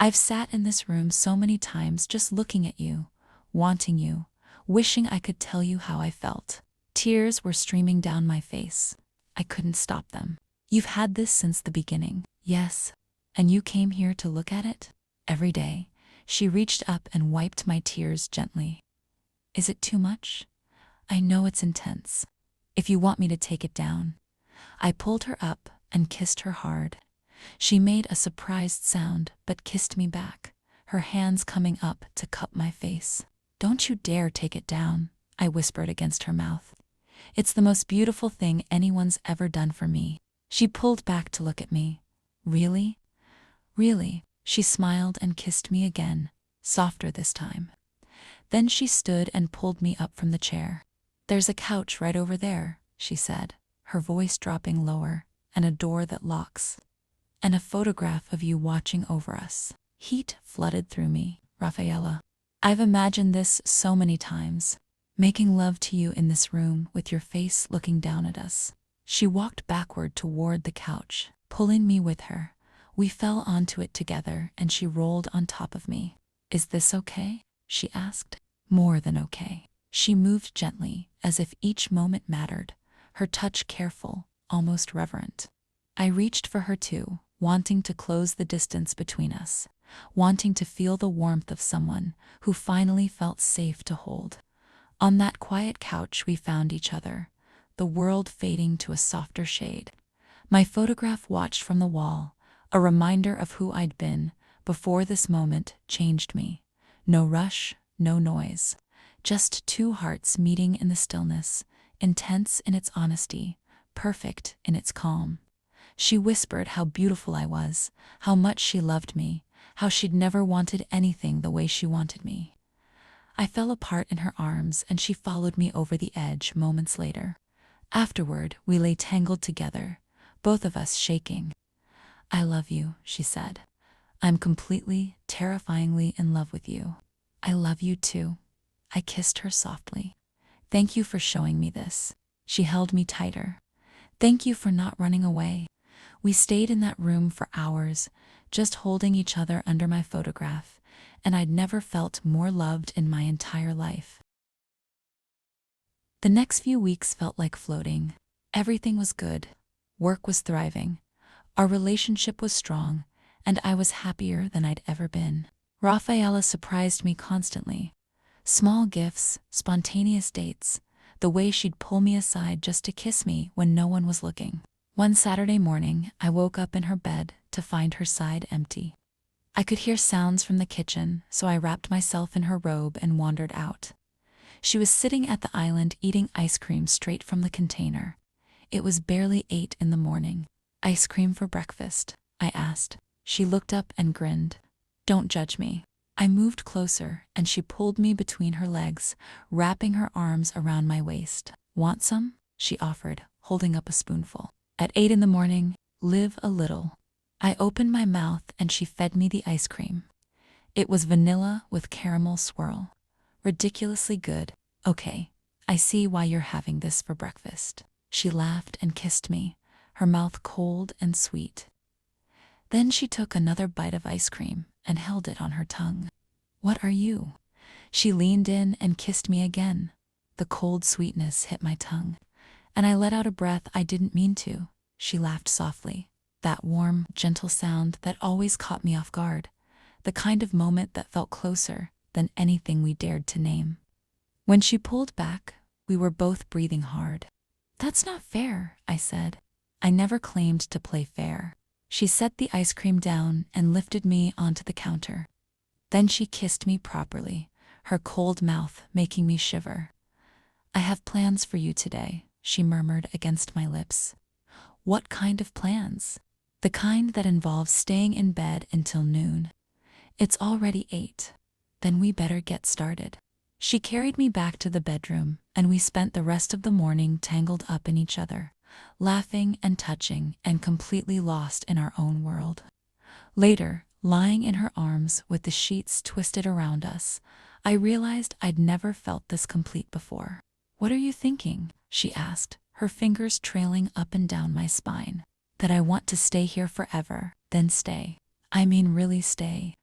I've sat in this room so many times just looking at you, wanting you, wishing I could tell you how I felt. Tears were streaming down my face. I couldn't stop them. You've had this since the beginning. Yes. And you came here to look at it? Every day. She reached up and wiped my tears gently. Is it too much? I know it's intense. If you want me to take it down. I pulled her up and kissed her hard. She made a surprised sound but kissed me back, her hands coming up to cup my face. Don't you dare take it down, I whispered against her mouth. It's the most beautiful thing anyone's ever done for me. She pulled back to look at me. Really? Really? She smiled and kissed me again, softer this time. Then she stood and pulled me up from the chair. There's a couch right over there, she said, her voice dropping lower, and a door that locks. And a photograph of you watching over us. Heat flooded through me. Rafaella, I've imagined this so many times, making love to you in this room with your face looking down at us. She walked backward toward the couch, pulling me with her. We fell onto it together and she rolled on top of me. Is this okay? She asked. More than okay. She moved gently, as if each moment mattered, her touch careful, almost reverent. I reached for her too, wanting to close the distance between us, wanting to feel the warmth of someone who finally felt safe to hold. On that quiet couch we found each other, the world fading to a softer shade. My photograph watched from the wall, a reminder of who I'd been before this moment changed me. No rush, no noise, just two hearts meeting in the stillness, intense in its honesty, perfect in its calm. She whispered how beautiful I was, how much she loved me, how she'd never wanted anything the way she wanted me. I fell apart in her arms and she followed me over the edge moments later. Afterward, we lay tangled together, both of us shaking. I love you, she said. I'm completely, terrifyingly in love with you. I love you too. I kissed her softly. Thank you for showing me this. She held me tighter. Thank you for not running away. We stayed in that room for hours, just holding each other under my photograph, and I'd never felt more loved in my entire life. The next few weeks felt like floating. Everything was good. Work was thriving. Our relationship was strong, and I was happier than I'd ever been. Rafaella surprised me constantly. Small gifts, spontaneous dates, the way she'd pull me aside just to kiss me when no one was looking. One Saturday morning, I woke up in her bed to find her side empty. I could hear sounds from the kitchen, so I wrapped myself in her robe and wandered out. She was sitting at the island eating ice cream straight from the container. It was barely 8 in the morning. Ice cream for breakfast? I asked. She looked up and grinned. Don't judge me. I moved closer and she pulled me between her legs, wrapping her arms around my waist. Want some? She offered, holding up a spoonful. At 8 in the morning, live a little. I opened my mouth and she fed me the ice cream. It was vanilla with caramel swirl. Ridiculously good. Okay, I see why you're having this for breakfast. She laughed and kissed me, her mouth cold and sweet. Then she took another bite of ice cream and held it on her tongue. What are you? She leaned in and kissed me again. The cold sweetness hit my tongue, and I let out a breath I didn't mean to. She laughed softly, that warm, gentle sound that always caught me off guard, the kind of moment that felt closer than anything we dared to name. When she pulled back, we were both breathing hard. That's not fair, I said. I never claimed to play fair. She set the ice cream down and lifted me onto the counter. Then she kissed me properly, her cold mouth making me shiver. I have plans for you today, she murmured against my lips. What kind of plans? The kind that involves staying in bed until noon. It's already 8. Then we better get started. She carried me back to the bedroom, and we spent the rest of the morning tangled up in each other, laughing and touching and completely lost in our own world. Later, lying in her arms with the sheets twisted around us, I realized I'd never felt this complete before. What are you thinking? She asked, her fingers trailing up and down my spine. That I want to stay here forever, then stay. I mean really stay.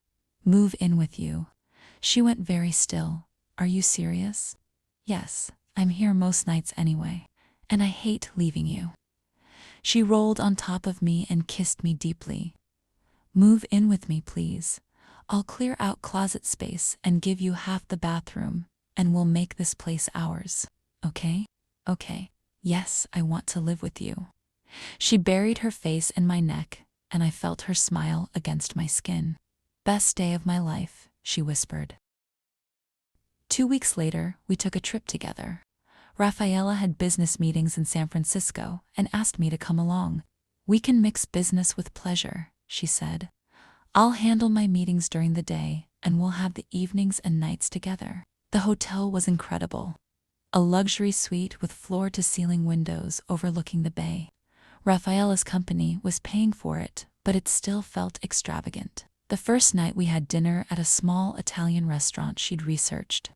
Move in with you. She went very still. Are you serious? Yes, I'm here most nights anyway, and I hate leaving you. She rolled on top of me and kissed me deeply. Move in with me, please. I'll clear out closet space and give you half the bathroom, and we'll make this place ours. Okay? Okay. Yes, I want to live with you. She buried her face in my neck, and I felt her smile against my skin. Best day of my life, she whispered. 2 weeks later, we took a trip together. Rafaella had business meetings in San Francisco and asked me to come along. We can mix business with pleasure, she said. I'll handle my meetings during the day, and we'll have the evenings and nights together. The hotel was incredible. A luxury suite with floor-to-ceiling windows overlooking the bay. Rafaella's company was paying for it, but it still felt extravagant. The first night we had dinner at a small Italian restaurant she'd researched.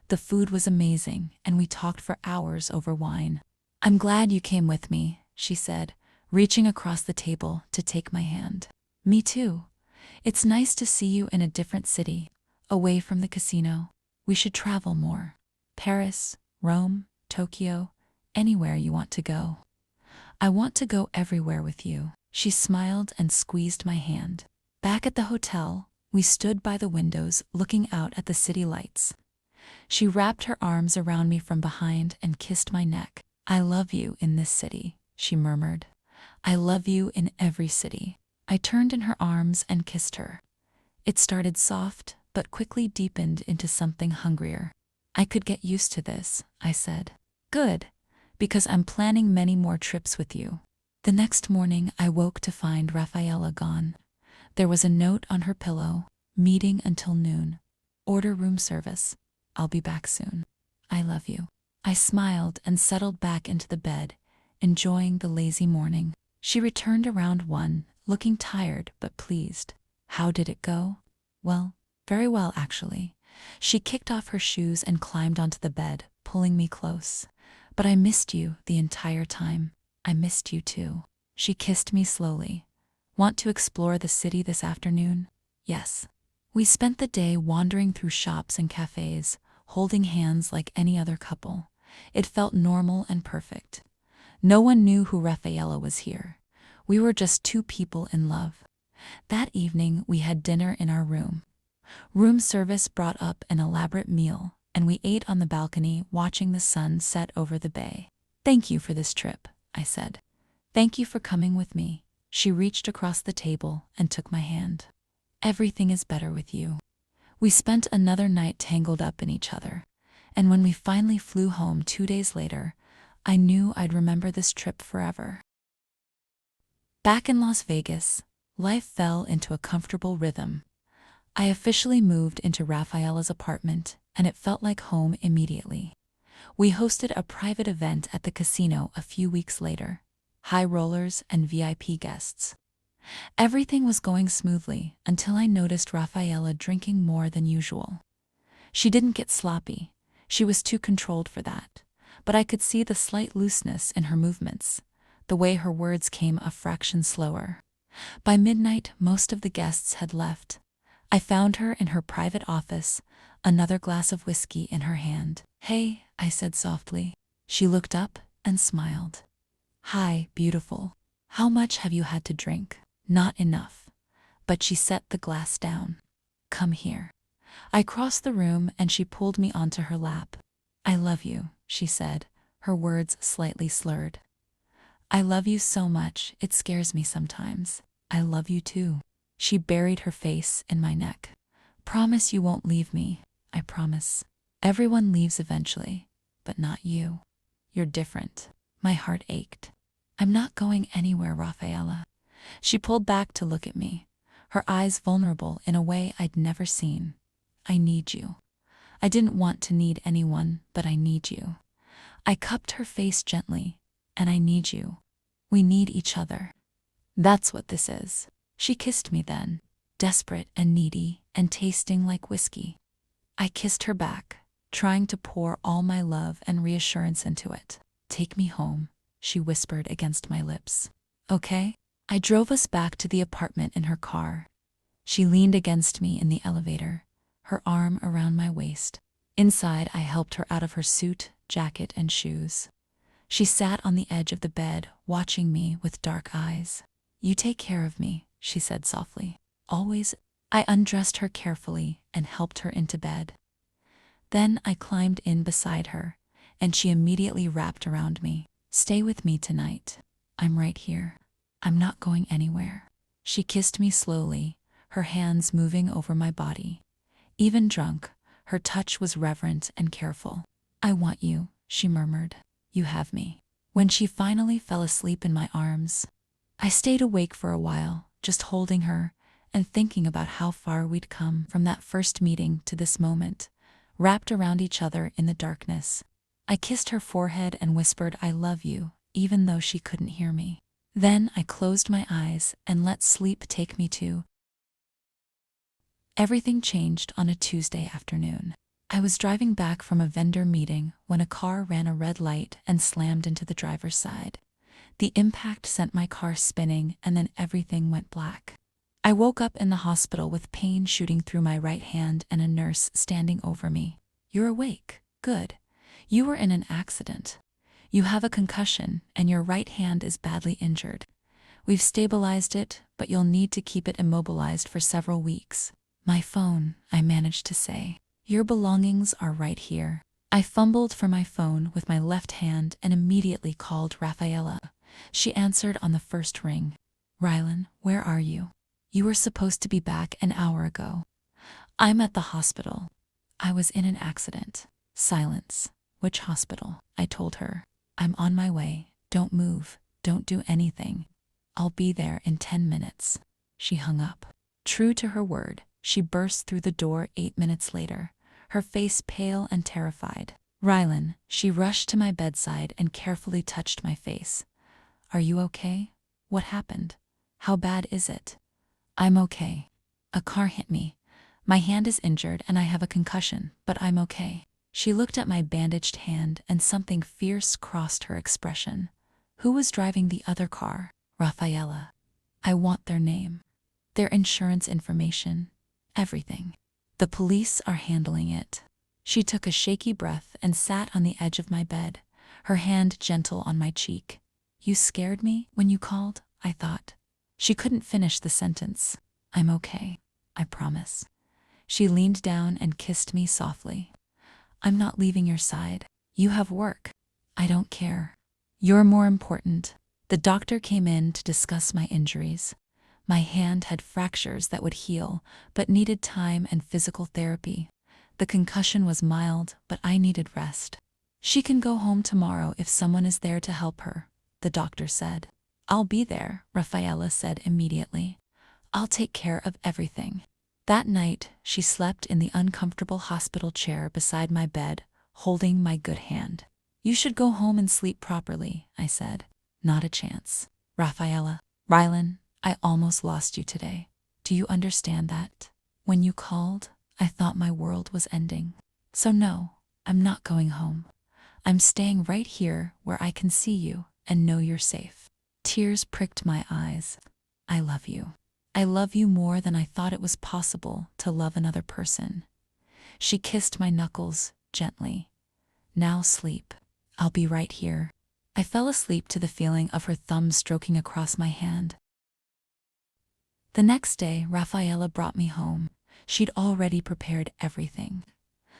The food was amazing, and we talked for hours over wine. I'm glad you came with me, she said, reaching across the table to take my hand. Me too. It's nice to see you in a different city, away from the casino. We should travel more. Paris, Rome, Tokyo, anywhere you want to go. I want to go everywhere with you. She smiled and squeezed my hand. Back at the hotel, we stood by the windows looking out at the city lights. She wrapped her arms around me from behind and kissed my neck. I love you in this city, she murmured. I love you in every city. I turned in her arms and kissed her. It started soft, but quickly deepened into something hungrier. I could get used to this, I said. Good, because I'm planning many more trips with you. The next morning, I woke to find Rafaella gone. There was a note on her pillow, meeting until noon. Order room service. I'll be back soon. I love you. I smiled and settled back into the bed, enjoying the lazy morning. She returned around 1, looking tired but pleased. How did it go? Well, very well actually. She kicked off her shoes and climbed onto the bed, pulling me close. But I missed you the entire time. I missed you too. She kissed me slowly. Want to explore the city this afternoon? Yes. We spent the day wandering through shops and cafes, holding hands like any other couple. It felt normal and perfect. No one knew who Rafaella was here. We were just two people in love. That evening, we had dinner in our room. Room service brought up an elaborate meal, and we ate on the balcony watching the sun set over the bay. Thank you for this trip, I said. Thank you for coming with me. She reached across the table and took my hand. Everything is better with you. We spent another night tangled up in each other, and when we finally flew home 2 days later, I knew I'd remember this trip forever. Back in Las Vegas, life fell into a comfortable rhythm. I officially moved into Rafaella's apartment, and it felt like home immediately. We hosted a private event at the casino a few weeks later. High rollers and VIP guests. Everything was going smoothly until I noticed Rafaella drinking more than usual. She didn't get sloppy. She was too controlled for that. But I could see the slight looseness in her movements, the way her words came a fraction slower. By midnight, most of the guests had left. I found her in her private office, another glass of whiskey in her hand. Hey, I said softly. She looked up and smiled. Hi, beautiful. How much have you had to drink? Not enough. But she set the glass down. Come here. I crossed the room and she pulled me onto her lap. I love you, she said, her words slightly slurred. I love you so much, it scares me sometimes. I love you too. She buried her face in my neck. Promise you won't leave me. I promise. Everyone leaves eventually, but not you. You're different. My heart ached. I'm not going anywhere, Rafaella. She pulled back to look at me, her eyes vulnerable in a way I'd never seen. I need you. I didn't want to need anyone, but I need you. I cupped her face gently, and I need you. We need each other. That's what this is. She kissed me then, desperate and needy and tasting like whiskey. I kissed her back, trying to pour all my love and reassurance into it. Take me home, she whispered against my lips. Okay? I drove us back to the apartment in her car. She leaned against me in the elevator, her arm around my waist. Inside, I helped her out of her suit, jacket, and shoes. She sat on the edge of the bed, watching me with dark eyes. "You take care of me," she said softly. "Always." I undressed her carefully and helped her into bed. Then I climbed in beside her, and she immediately wrapped around me. "Stay with me tonight. I'm right here. I'm not going anywhere." She kissed me slowly, her hands moving over my body. Even drunk, her touch was reverent and careful. "I want you," she murmured. "You have me." When she finally fell asleep in my arms, I stayed awake for a while, just holding her and thinking about how far we'd come from that first meeting to this moment, wrapped around each other in the darkness. I kissed her forehead and whispered, "I love you," even though she couldn't hear me. Then I closed my eyes and let sleep take me too. Everything changed on a Tuesday afternoon. I was driving back from a vendor meeting when a car ran a red light and slammed into the driver's side. The impact sent my car spinning, and then everything went black. I woke up in the hospital with pain shooting through my right hand and a nurse standing over me. "You're awake. Good. You were in an accident. You have a concussion, and your right hand is badly injured. We've stabilized it, but you'll need to keep it immobilized for several weeks." "My phone," I managed to say. "Your belongings are right here." I fumbled for my phone with my left hand and immediately called Rafaella. She answered on the first ring. "Rylin, where are you? You were supposed to be back an hour ago." "I'm at the hospital. I was in an accident." Silence. "Which hospital?" I told her. "I'm on my way. Don't move. Don't do anything. I'll be there in 10 minutes." She hung up. True to her word, she burst through the door 8 minutes later, her face pale and terrified. "Rylin," she rushed to my bedside and carefully touched my face. "Are you okay? What happened? How bad is it?" "I'm okay. A car hit me. My hand is injured and I have a concussion, but I'm okay." She looked at my bandaged hand and something fierce crossed her expression. "Who was driving the other car?" "Rafaella. I want their name, their insurance information, everything. The police are handling it." She took a shaky breath and sat on the edge of my bed, her hand gentle on my cheek. "You scared me when you called," I thought. She couldn't finish the sentence. "I'm okay, I promise." She leaned down and kissed me softly. "I'm not leaving your side. You have work. I don't care. You're more important." The doctor came in to discuss my injuries. My hand had fractures that would heal, but needed time and physical therapy. The concussion was mild, but I needed rest. "She can go home tomorrow if someone is there to help her," the doctor said. "I'll be there," Rafaella said immediately. "I'll take care of everything." That night, she slept in the uncomfortable hospital chair beside my bed, holding my good hand. "You should go home and sleep properly," I said. "Not a chance." "Rafaella." "Rylin, I almost lost you today. Do you understand that? When you called, I thought my world was ending. So no, I'm not going home. I'm staying right here where I can see you and know you're safe." Tears pricked my eyes. "I love you. I love you more than I thought it was possible to love another person." She kissed my knuckles gently. "Now sleep. I'll be right here." I fell asleep to the feeling of her thumb stroking across my hand. The next day, Rafaella brought me home. She'd already prepared everything.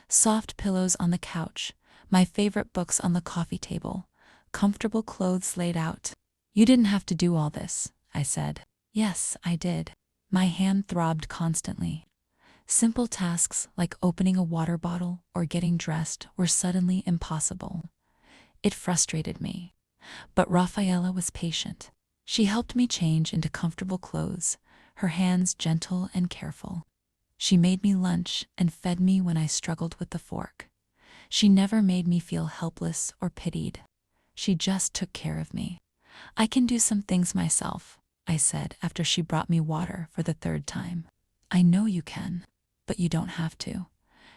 Soft pillows on the couch, my favorite books on the coffee table, comfortable clothes laid out. "You didn't have to do all this," I said. "Yes, I did." My hand throbbed constantly. Simple tasks like opening a water bottle or getting dressed were suddenly impossible. It frustrated me. But Rafaella was patient. She helped me change into comfortable clothes, her hands gentle and careful. She made me lunch and fed me when I struggled with the fork. She never made me feel helpless or pitied. She just took care of me. "I can do some things myself," I said after she brought me water for the third time. "I know you can, but you don't have to."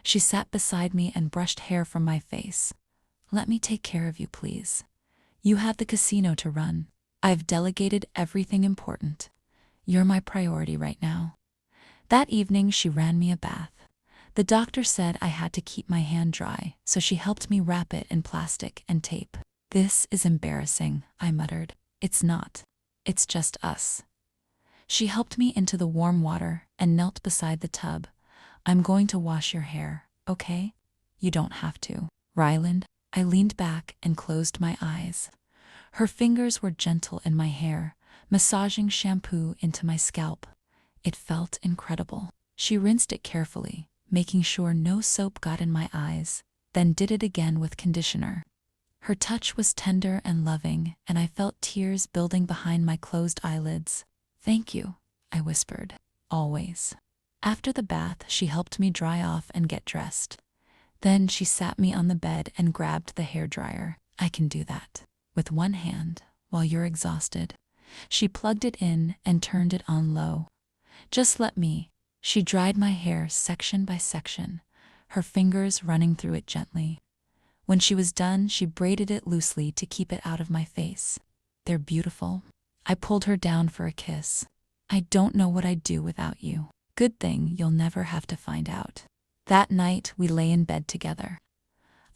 She sat beside me and brushed hair from my face. "Let me take care of you, please. You have the casino to run. I've delegated everything important. You're my priority right now." That evening she ran me a bath. The doctor said I had to keep my hand dry, so she helped me wrap it in plastic and tape. This is embarrassing, I muttered. It's not. It's just us. She helped me into the warm water and knelt beside the tub. I'm going to wash your hair, okay? You don't have to. Rylin, I leaned back and closed my eyes. Her fingers were gentle in my hair, massaging shampoo into my scalp. It felt incredible. She rinsed it carefully, making sure no soap got in my eyes, then did it again with conditioner. Her touch was tender and loving, and I felt tears building behind my closed eyelids. Thank you, I whispered. Always. After the bath, she helped me dry off and get dressed. Then she sat me on the bed and grabbed the hairdryer. I can do that. With one hand, while you're exhausted. She plugged it in and turned it on low. Just let me. She dried my hair section by section, her fingers running through it gently. When she was done, she braided it loosely to keep it out of my face. They're beautiful. I pulled her down for a kiss. I don't know what I'd do without you. Good thing you'll never have to find out. That night, we lay in bed together.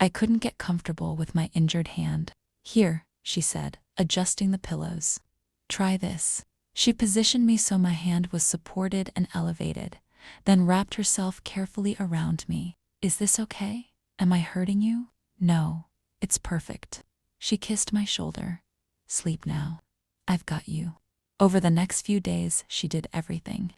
I couldn't get comfortable with my injured hand. Here, she said, adjusting the pillows. Try this. She positioned me so my hand was supported and elevated, then wrapped herself carefully around me. Is this okay? Am I hurting you? No, it's perfect. She kissed my shoulder. Sleep now. I've got you. Over the next few days, she did everything.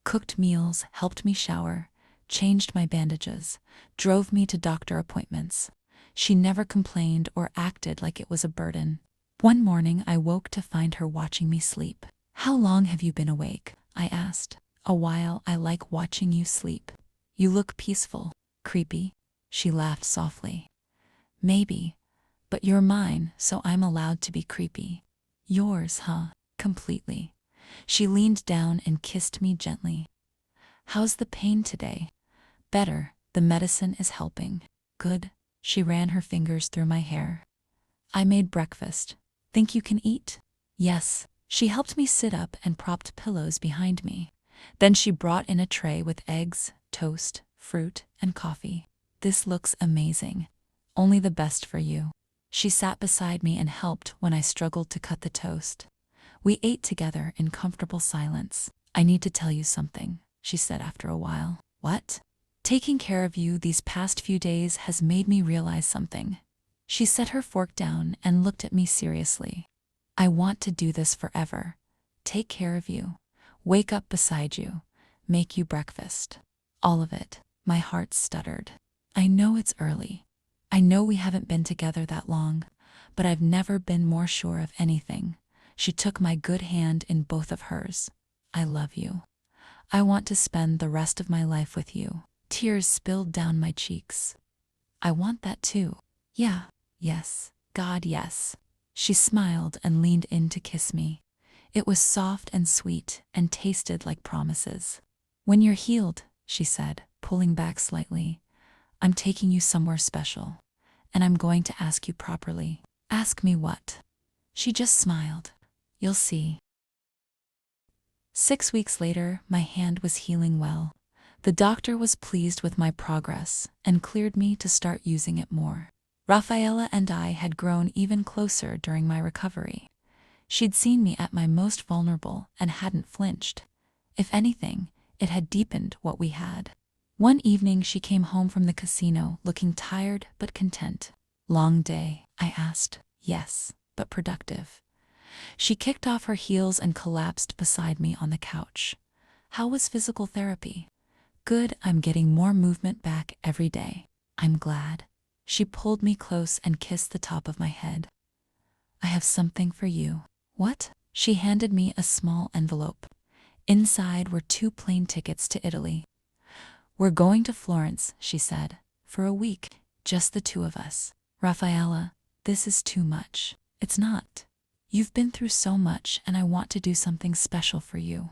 Cooked meals, helped me shower, changed my bandages, drove me to doctor appointments. She never complained or acted like it was a burden. One morning, I woke to find her watching me sleep. How long have you been awake? I asked. A while. I like watching you sleep. You look peaceful. Creepy? She laughed softly. Maybe, but you're mine, so I'm allowed to be creepy. Yours, huh? Completely. She leaned down and kissed me gently. How's the pain today? Better. The medicine is helping. Good. She ran her fingers through my hair. I made breakfast. Think you can eat? Yes. She helped me sit up and propped pillows behind me. Then she brought in a tray with eggs, toast, fruit, and coffee. This looks amazing. Only the best for you. She sat beside me and helped when I struggled to cut the toast. We ate together in comfortable silence. I need to tell you something, she said after a while. What? Taking care of you these past few days has made me realize something. She set her fork down and looked at me seriously. I want to do this forever. Take care of you. Wake up beside you. Make you breakfast. All of it. My heart stuttered. I know it's early. I know we haven't been together that long, but I've never been more sure of anything. She took my good hand in both of hers. I love you. I want to spend the rest of my life with you. Tears spilled down my cheeks. I want that too. Yeah. Yes. God, yes. She smiled and leaned in to kiss me. It was soft and sweet and tasted like promises. When you're healed, she said, pulling back slightly, I'm taking you somewhere special, and I'm going to ask you properly. Ask me what? She just smiled. You'll see. 6 weeks later, my hand was healing well. The doctor was pleased with my progress and cleared me to start using it more. Rafaella and I had grown even closer during my recovery. She'd seen me at my most vulnerable and hadn't flinched. If anything, it had deepened what we had. One evening she came home from the casino looking tired but content. Long day, I asked. Yes, but productive. She kicked off her heels and collapsed beside me on the couch. How was physical therapy? Good, I'm getting more movement back every day. I'm glad. She pulled me close and kissed the top of my head. I have something for you. What? She handed me a small envelope. Inside were 2 plane tickets to Italy. We're going to Florence, she said, for a week, just the 2 of us. Rafaella, this is too much. It's not. You've been through so much and I want to do something special for you.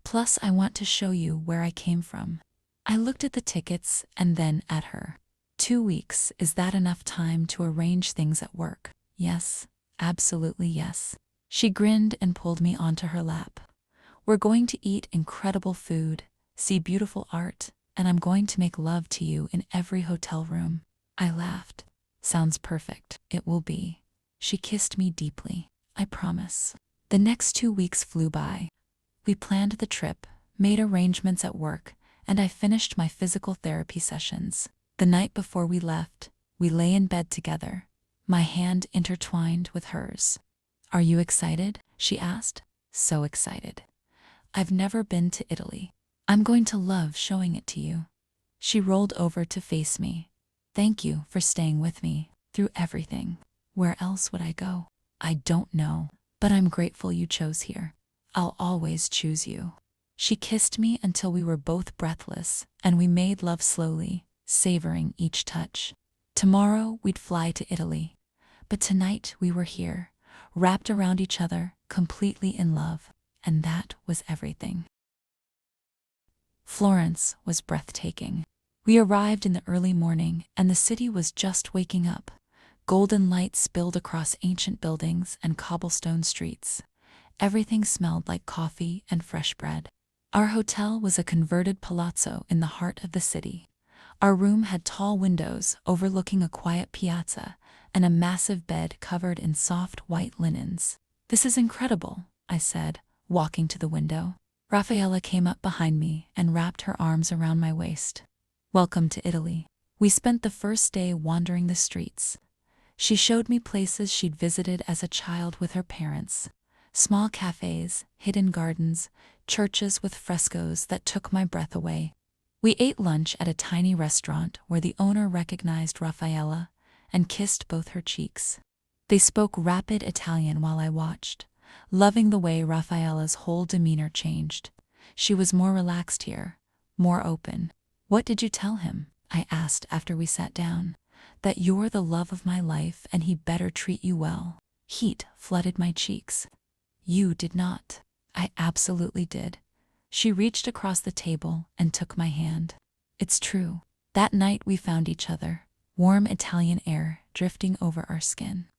Plus, I want to show you where I came from. I looked at the tickets and then at her. 2 weeks, is that enough time to arrange things at work? Yes, absolutely yes. She grinned and pulled me onto her lap. We're going to eat incredible food, see beautiful art, and I'm going to make love to you in every hotel room. I laughed. Sounds perfect. It will be. She kissed me deeply. I promise. The next 2 weeks flew by. We planned the trip, made arrangements at work, and I finished my physical therapy sessions. The night before we left, we lay in bed together, my hand intertwined with hers. "Are you excited?" she asked. "So excited. I've never been to Italy. I'm going to love showing it to you." She rolled over to face me. "Thank you for staying with me through everything. Where else would I go? I don't know, but I'm grateful you chose here. I'll always choose you." She kissed me until we were both breathless, and we made love slowly, savoring each touch. Tomorrow we'd fly to Italy, but tonight we were here, wrapped around each other, completely in love, and that was everything. Florence was breathtaking. We arrived in the early morning, and the city was just waking up. Golden light spilled across ancient buildings and cobblestone streets. Everything smelled like coffee and fresh bread. Our hotel was a converted palazzo in the heart of the city. Our room had tall windows overlooking a quiet piazza and a massive bed covered in soft white linens. "This is incredible," I said, walking to the window. Rafaella came up behind me and wrapped her arms around my waist. "Welcome to Italy." We spent the first day wandering the streets. She showed me places she'd visited as a child with her parents. Small cafes, hidden gardens, churches with frescoes that took my breath away. We ate lunch at a tiny restaurant where the owner recognized Rafaella and kissed both her cheeks. They spoke rapid Italian while I watched, loving the way Rafaella's whole demeanor changed. She was more relaxed here, more open. "What did you tell him?" I asked after we sat down. "That you're the love of my life and he better treat you well." Heat flooded my cheeks. "You did not." "I absolutely did." She reached across the table and took my hand. "It's true." That night we found each other, warm Italian air drifting over our skin.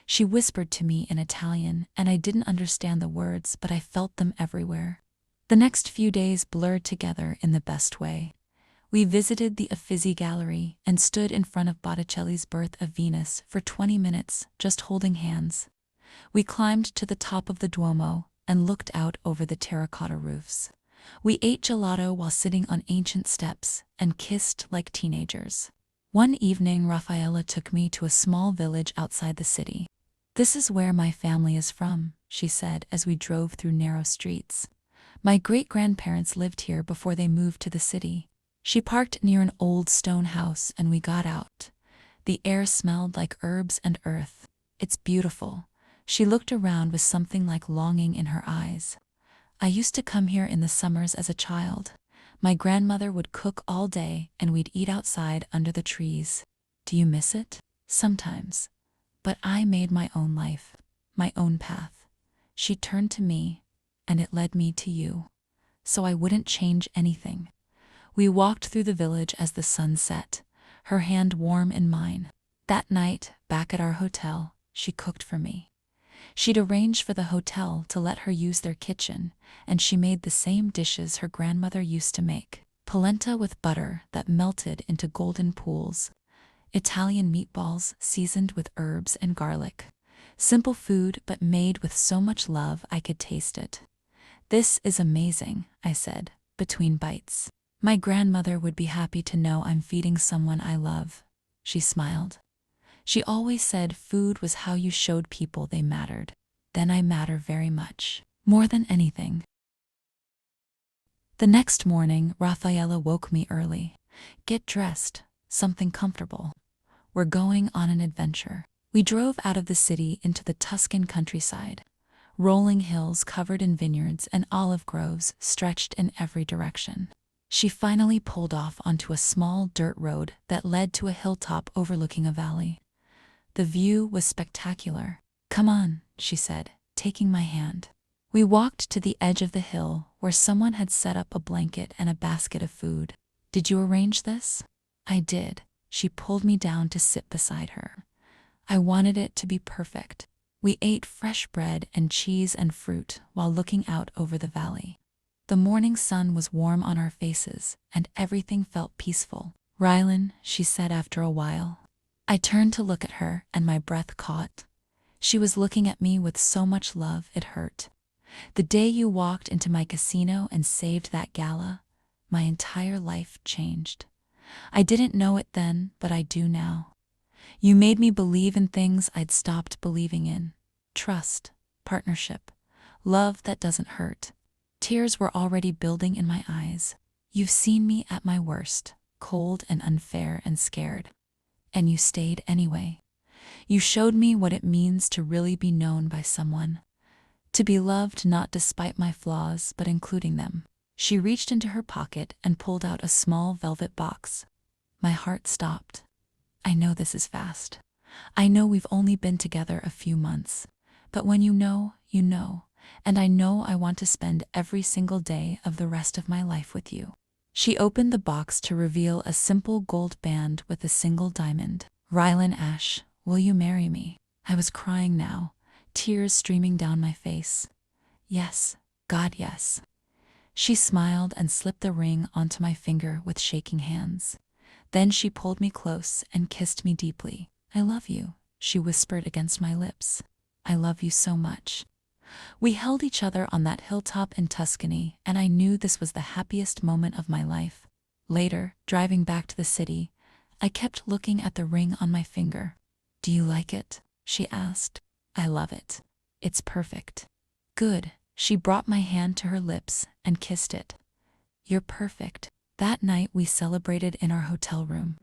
She whispered to me in Italian, and I didn't understand the words, but I felt them everywhere. The next few days blurred together in the best way. We visited the Uffizi Gallery and stood in front of Botticelli's Birth of Venus for 20 minutes, just holding hands. We climbed to the top of the Duomo and looked out over the terracotta roofs. We ate gelato while sitting on ancient steps and kissed like teenagers. One evening, Rafaella took me to a small village outside the city. "This is where my family is from," she said as we drove through narrow streets. "My great-grandparents lived here before they moved to the city." She parked near an old stone house and we got out. The air smelled like herbs and earth. "It's beautiful." She looked around with something like longing in her eyes. "I used to come here in the summers as a child. My grandmother would cook all day and we'd eat outside under the trees. Do you miss it?" "Sometimes. But I made my own life, my own path." She turned to me, and it led me to you. So I wouldn't change anything. We walked through the village as the sun set, her hand warm in mine. That night, back at our hotel, she cooked for me. She'd arranged for the hotel to let her use their kitchen, and she made the same dishes her grandmother used to make. Polenta with butter that melted into golden pools. Italian meatballs seasoned with herbs and garlic. Simple food but made with so much love I could taste it. "This is amazing," I said, between bites. "My grandmother would be happy to know I'm feeding someone I love." She smiled. "She always said food was how you showed people they mattered. Then I matter very much. More than anything." The next morning, Rafaella woke me early. "Get dressed, something comfortable. We're going on an adventure." We drove out of the city into the Tuscan countryside. Rolling hills covered in vineyards and olive groves stretched in every direction. She finally pulled off onto a small dirt road that led to a hilltop overlooking a valley. The view was spectacular. "Come on," she said, taking my hand. We walked to the edge of the hill where someone had set up a blanket and a basket of food. "Did you arrange this?" "I did." She pulled me down to sit beside her. I wanted it to be perfect. We ate fresh bread and cheese and fruit while looking out over the valley. The morning sun was warm on our faces, and everything felt peaceful. "Rylin," she said after a while. I turned to look at her, and my breath caught. She was looking at me with so much love it hurt. The day you walked into my casino and saved that gala, my entire life changed. I didn't know it then, but I do now. You made me believe in things I'd stopped believing in. Trust, partnership, love that doesn't hurt. Tears were already building in my eyes. You've seen me at my worst, cold and unfair and scared. And you stayed anyway. You showed me what it means to really be known by someone. To be loved not despite my flaws, but including them. She reached into her pocket and pulled out a small velvet box. My heart stopped. I know this is fast. I know we've only been together a few months. But when you know, you know. And I know I want to spend every single day of the rest of my life with you. She opened the box to reveal a simple gold band with a single diamond. Rylin Ash, will you marry me? I was crying now, tears streaming down my face. Yes, God, yes. She smiled and slipped the ring onto my finger with shaking hands. Then she pulled me close and kissed me deeply. I love you, she whispered against my lips. I love you so much. We held each other on that hilltop in Tuscany, and I knew this was the happiest moment of my life. Later, driving back to the city, I kept looking at the ring on my finger. Do you like it? She asked. I love it. It's perfect. Good. She brought my hand to her lips and kissed it. You're perfect. That night we celebrated in our hotel room.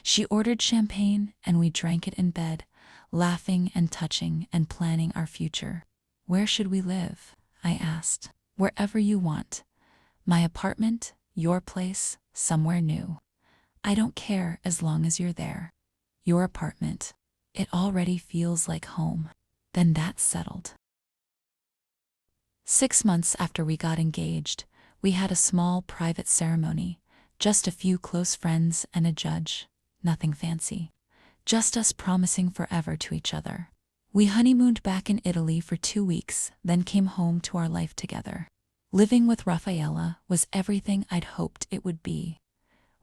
She ordered champagne and we drank it in bed, laughing and touching and planning our future. Where should we live? I asked. Wherever you want. My apartment, your place, somewhere new. I don't care as long as you're there. Your apartment. It already feels like home. Then that's settled. 6 months after we got engaged, we had a small private ceremony, just a few close friends and a judge, nothing fancy. Just us promising forever to each other. We honeymooned back in Italy for 2 weeks, then came home to our life together. Living with Rafaella was everything I'd hoped it would be.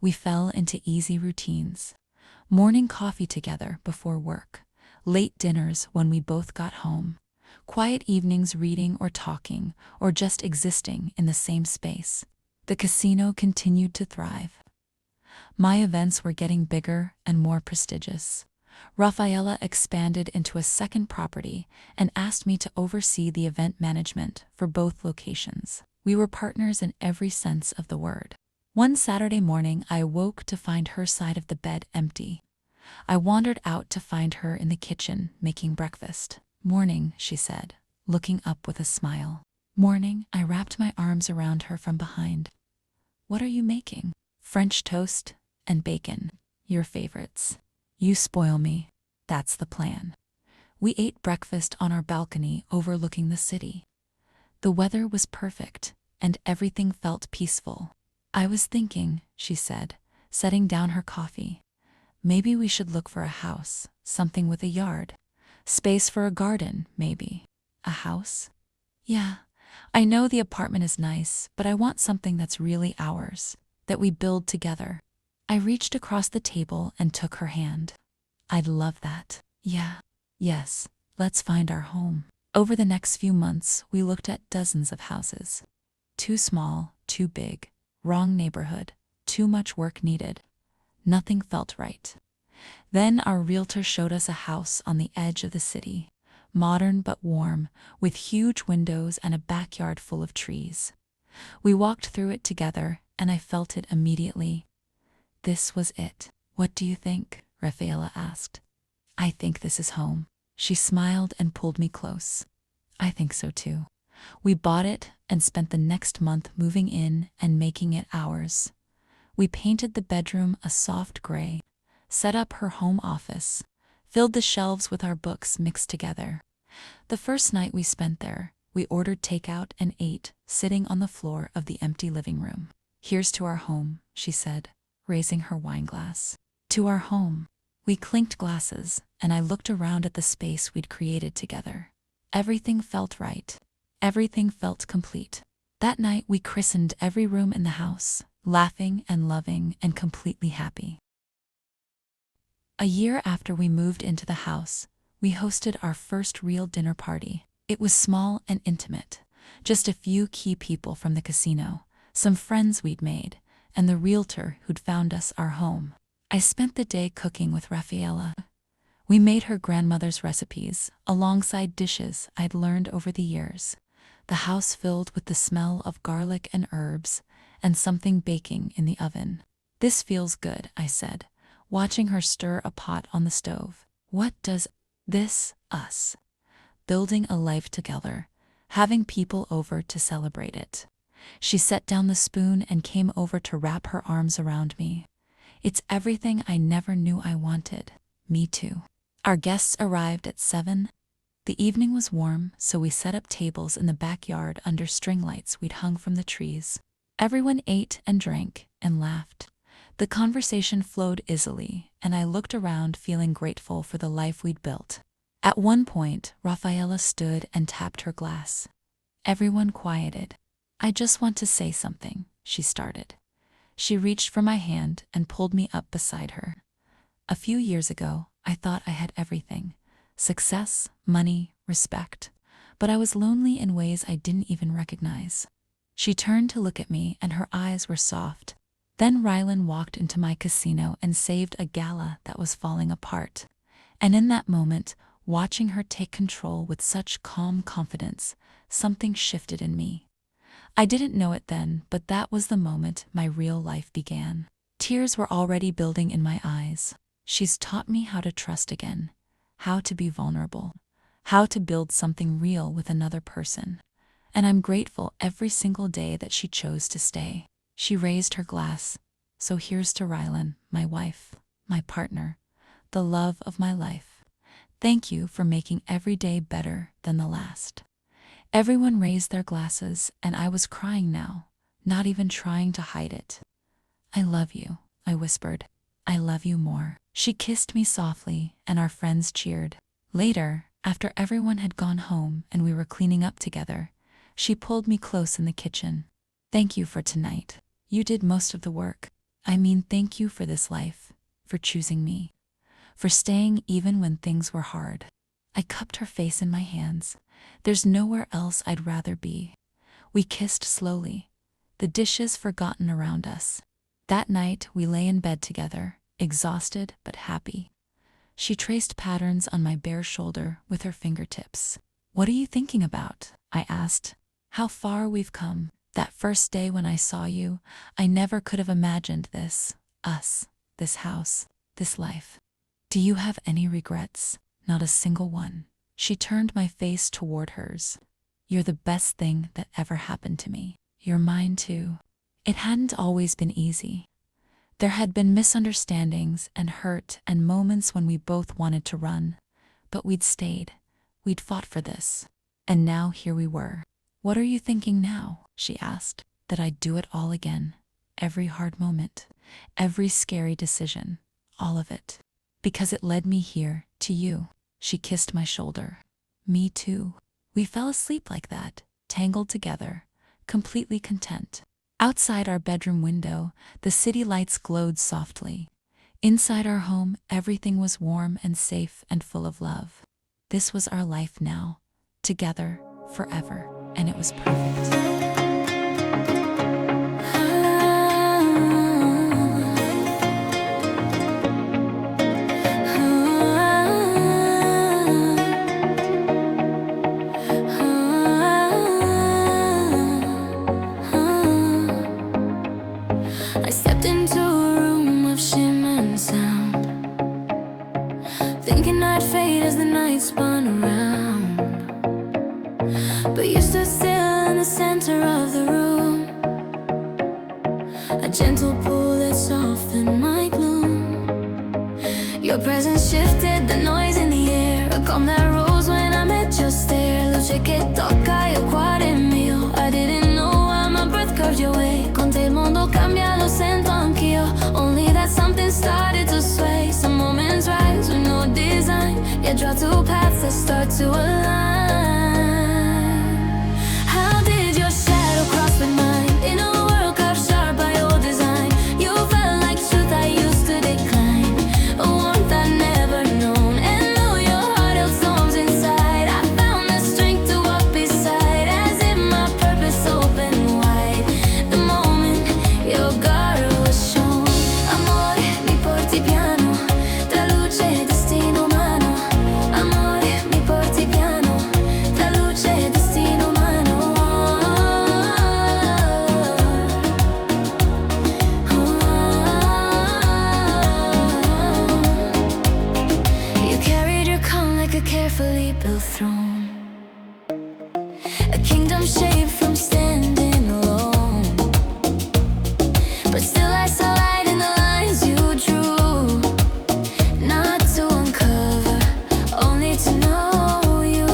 We fell into easy routines. Morning coffee together before work, late dinners when we both got home, quiet evenings reading or talking, or just existing in the same space. The casino continued to thrive. My events were getting bigger and more prestigious. Rafaella expanded into a second property and asked me to oversee the event management for both locations. We were partners in every sense of the word. One Saturday morning, I awoke to find her side of the bed empty. I wandered out to find her in the kitchen making breakfast. Morning, she said, looking up with a smile. Morning, I wrapped my arms around her from behind. What are you making? French toast and bacon, your favorites. You spoil me. That's the plan. We ate breakfast on our balcony overlooking the city. The weather was perfect, and everything felt peaceful. I was thinking, she said, setting down her coffee. Maybe we should look for a house, something with a yard. Space for a garden, maybe. A house? Yeah, I know the apartment is nice, but I want something that's really ours, that we build together. I reached across the table and took her hand. I'd love that. Yeah. Yes, let's find our home. Over the next few months, we looked at dozens of houses. Too small, too big, wrong neighborhood, too much work needed. Nothing felt right. Then our realtor showed us a house on the edge of the city, modern but warm, with huge windows and a backyard full of trees. We walked through it together, and I felt it immediately. This was it. What do you think? Rafaella asked. I think this is home. She smiled and pulled me close. I think so too. We bought it and spent the next month moving in and making it ours. We painted the bedroom a soft gray, set up her home office, filled the shelves with our books mixed together. The first night we spent there, we ordered takeout and ate, sitting on the floor of the empty living room. Here's to our home, she said, raising her wine glass. To our home. We clinked glasses, and I looked around at the space we'd created together. Everything felt right. Everything felt complete. That night we christened every room in the house, laughing and loving and completely happy. A year after we moved into the house, we hosted our first real dinner party. It was small and intimate, just a few key people from the casino, some friends we'd made, and the realtor who'd found us our home. I spent the day cooking with Rafaella. We made her grandmother's recipes, alongside dishes I'd learned over the years. The house filled with the smell of garlic and herbs, and something baking in the oven. "This feels good," I said, watching her stir a pot on the stove. "What does this us?" Building a life together, having people over to celebrate it. She set down the spoon and came over to wrap her arms around me. "It's everything I never knew I wanted." Me too. Our guests arrived at 7. The evening was warm, so we set up tables in the backyard under string lights we'd hung from the trees. Everyone ate and drank and laughed. The conversation flowed easily, and I looked around feeling grateful for the life we'd built. At one point, Rafaella stood and tapped her glass. Everyone quieted. "I just want to say something," she started. She reached for my hand and pulled me up beside her. "A few years ago, I thought I had everything: success, money, respect. But I was lonely in ways I didn't even recognize." She turned to look at me, and her eyes were soft. Then Rylin walked into my casino and saved a gala that was falling apart. And in that moment, watching her take control with such calm confidence, something shifted in me. I didn't know it then, but that was the moment my real life began. Tears were already building in my eyes. She's taught me how to trust again, how to be vulnerable, how to build something real with another person. And I'm grateful every single day that she chose to stay. She raised her glass. "So here's to Rylin, my wife, my partner, the love of my life. Thank you for making every day better than the last." Everyone raised their glasses, and I was crying now, not even trying to hide it. "I love you," I whispered. "I love you more." She kissed me softly, and our friends cheered. Later, after everyone had gone home and we were cleaning up together, she pulled me close in the kitchen. "Thank you for tonight. You did most of the work. I mean, thank you for this life, for choosing me, for staying even when things were hard." I cupped her face in my hands. There's nowhere else I'd rather be. We kissed slowly, the dishes forgotten around us. That night, we lay in bed together, exhausted but happy. She traced patterns on my bare shoulder with her fingertips. "What are you thinking about?" I asked. "How far we've come. That first day when I saw you, I never could have imagined this, us, this house, this life. Do you have any regrets?" "Not a single one." She turned my face toward hers. "You're the best thing that ever happened to me. You're mine too." It hadn't always been easy. There had been misunderstandings and hurt and moments when we both wanted to run. But we'd stayed. We'd fought for this. And now here we were. "What are you thinking now?" she asked. "That I'd do it all again. Every hard moment. Every scary decision. All of it. Because it led me here, to you." She kissed my shoulder. "Me too." We fell asleep like that, tangled together, completely content. Outside our bedroom window, the city lights glowed softly. Inside our home, everything was warm and safe and full of love. This was our life now, together, forever, and it was perfect. I stepped into a room of shimmer and sound, thinking I'd fade as the night spun around. But you stood still in the center of the room, a gentle pull that softened my gloom. Your presence shifted the noise in the air, a calm that rose when I met your stare. Luce che tocca il cuore mio, I didn't know how my breath curved your way. Con te il mondo cambia, lo sento anch'io. Only that something started to sway. Some moments rise with no design, yet draw two paths that start to align. How did your shadow cross with mine in a world carved sharp by your design? You felt like truth I used to decline, a warmth I'd never known. And though your heart held but still I saw light in the lines you drew. Not to uncover, only to know you.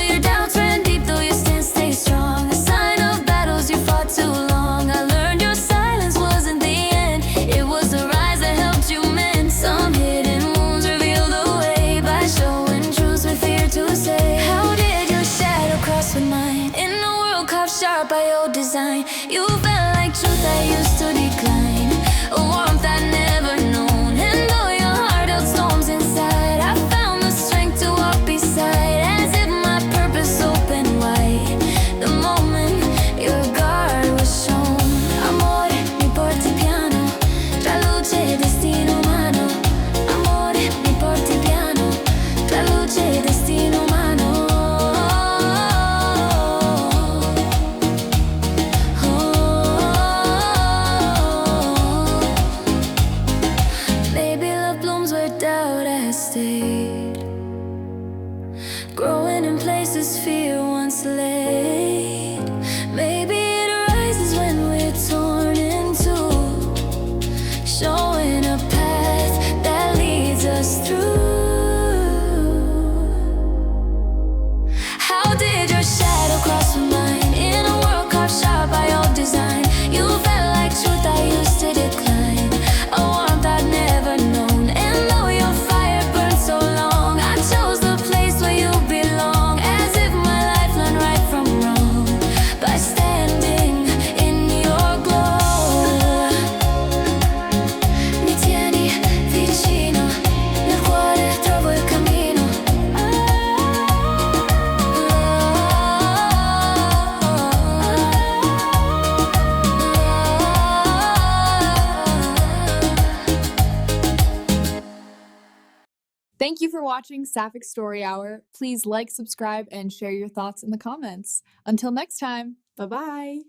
Your doubts ran deep, though your stance stayed strong. A sign of battles you fought too long. I learned your silence wasn't the end, it was the rise that helped you mend. Some hidden wounds revealed the way by showing truths we fear to say. How did your shadow cross with mine in a world carved sharp by your design? You felt like truth I used to decline, a warmth I'd never known. And though your heart held storms inside, I found the strength to walk beside, as if my purpose opened wide the moment your guard was shown. Amore, mi porti piano, tra luce e destino umano. Amore, mi porti piano, tra luce e destino umano. Maybe love blooms where doubt has stayed, growing in places fear once laid. Maybe it rises when we're torn in two, showing a path that leads us through. How did your shadow cross with mine in a world carved sharp by your design? You felt like truth I used to decline, a warmth I'd never known. And though your fire burned so long, I chose the place where you belong, as if my life learned right from wrong by standing in your glow. Mi tieni vicino, nel cuore trovo il cammino. Thank you for watching Sapphic Story Hour. Please like, subscribe, and share your thoughts in the comments. Until next time, bye-bye.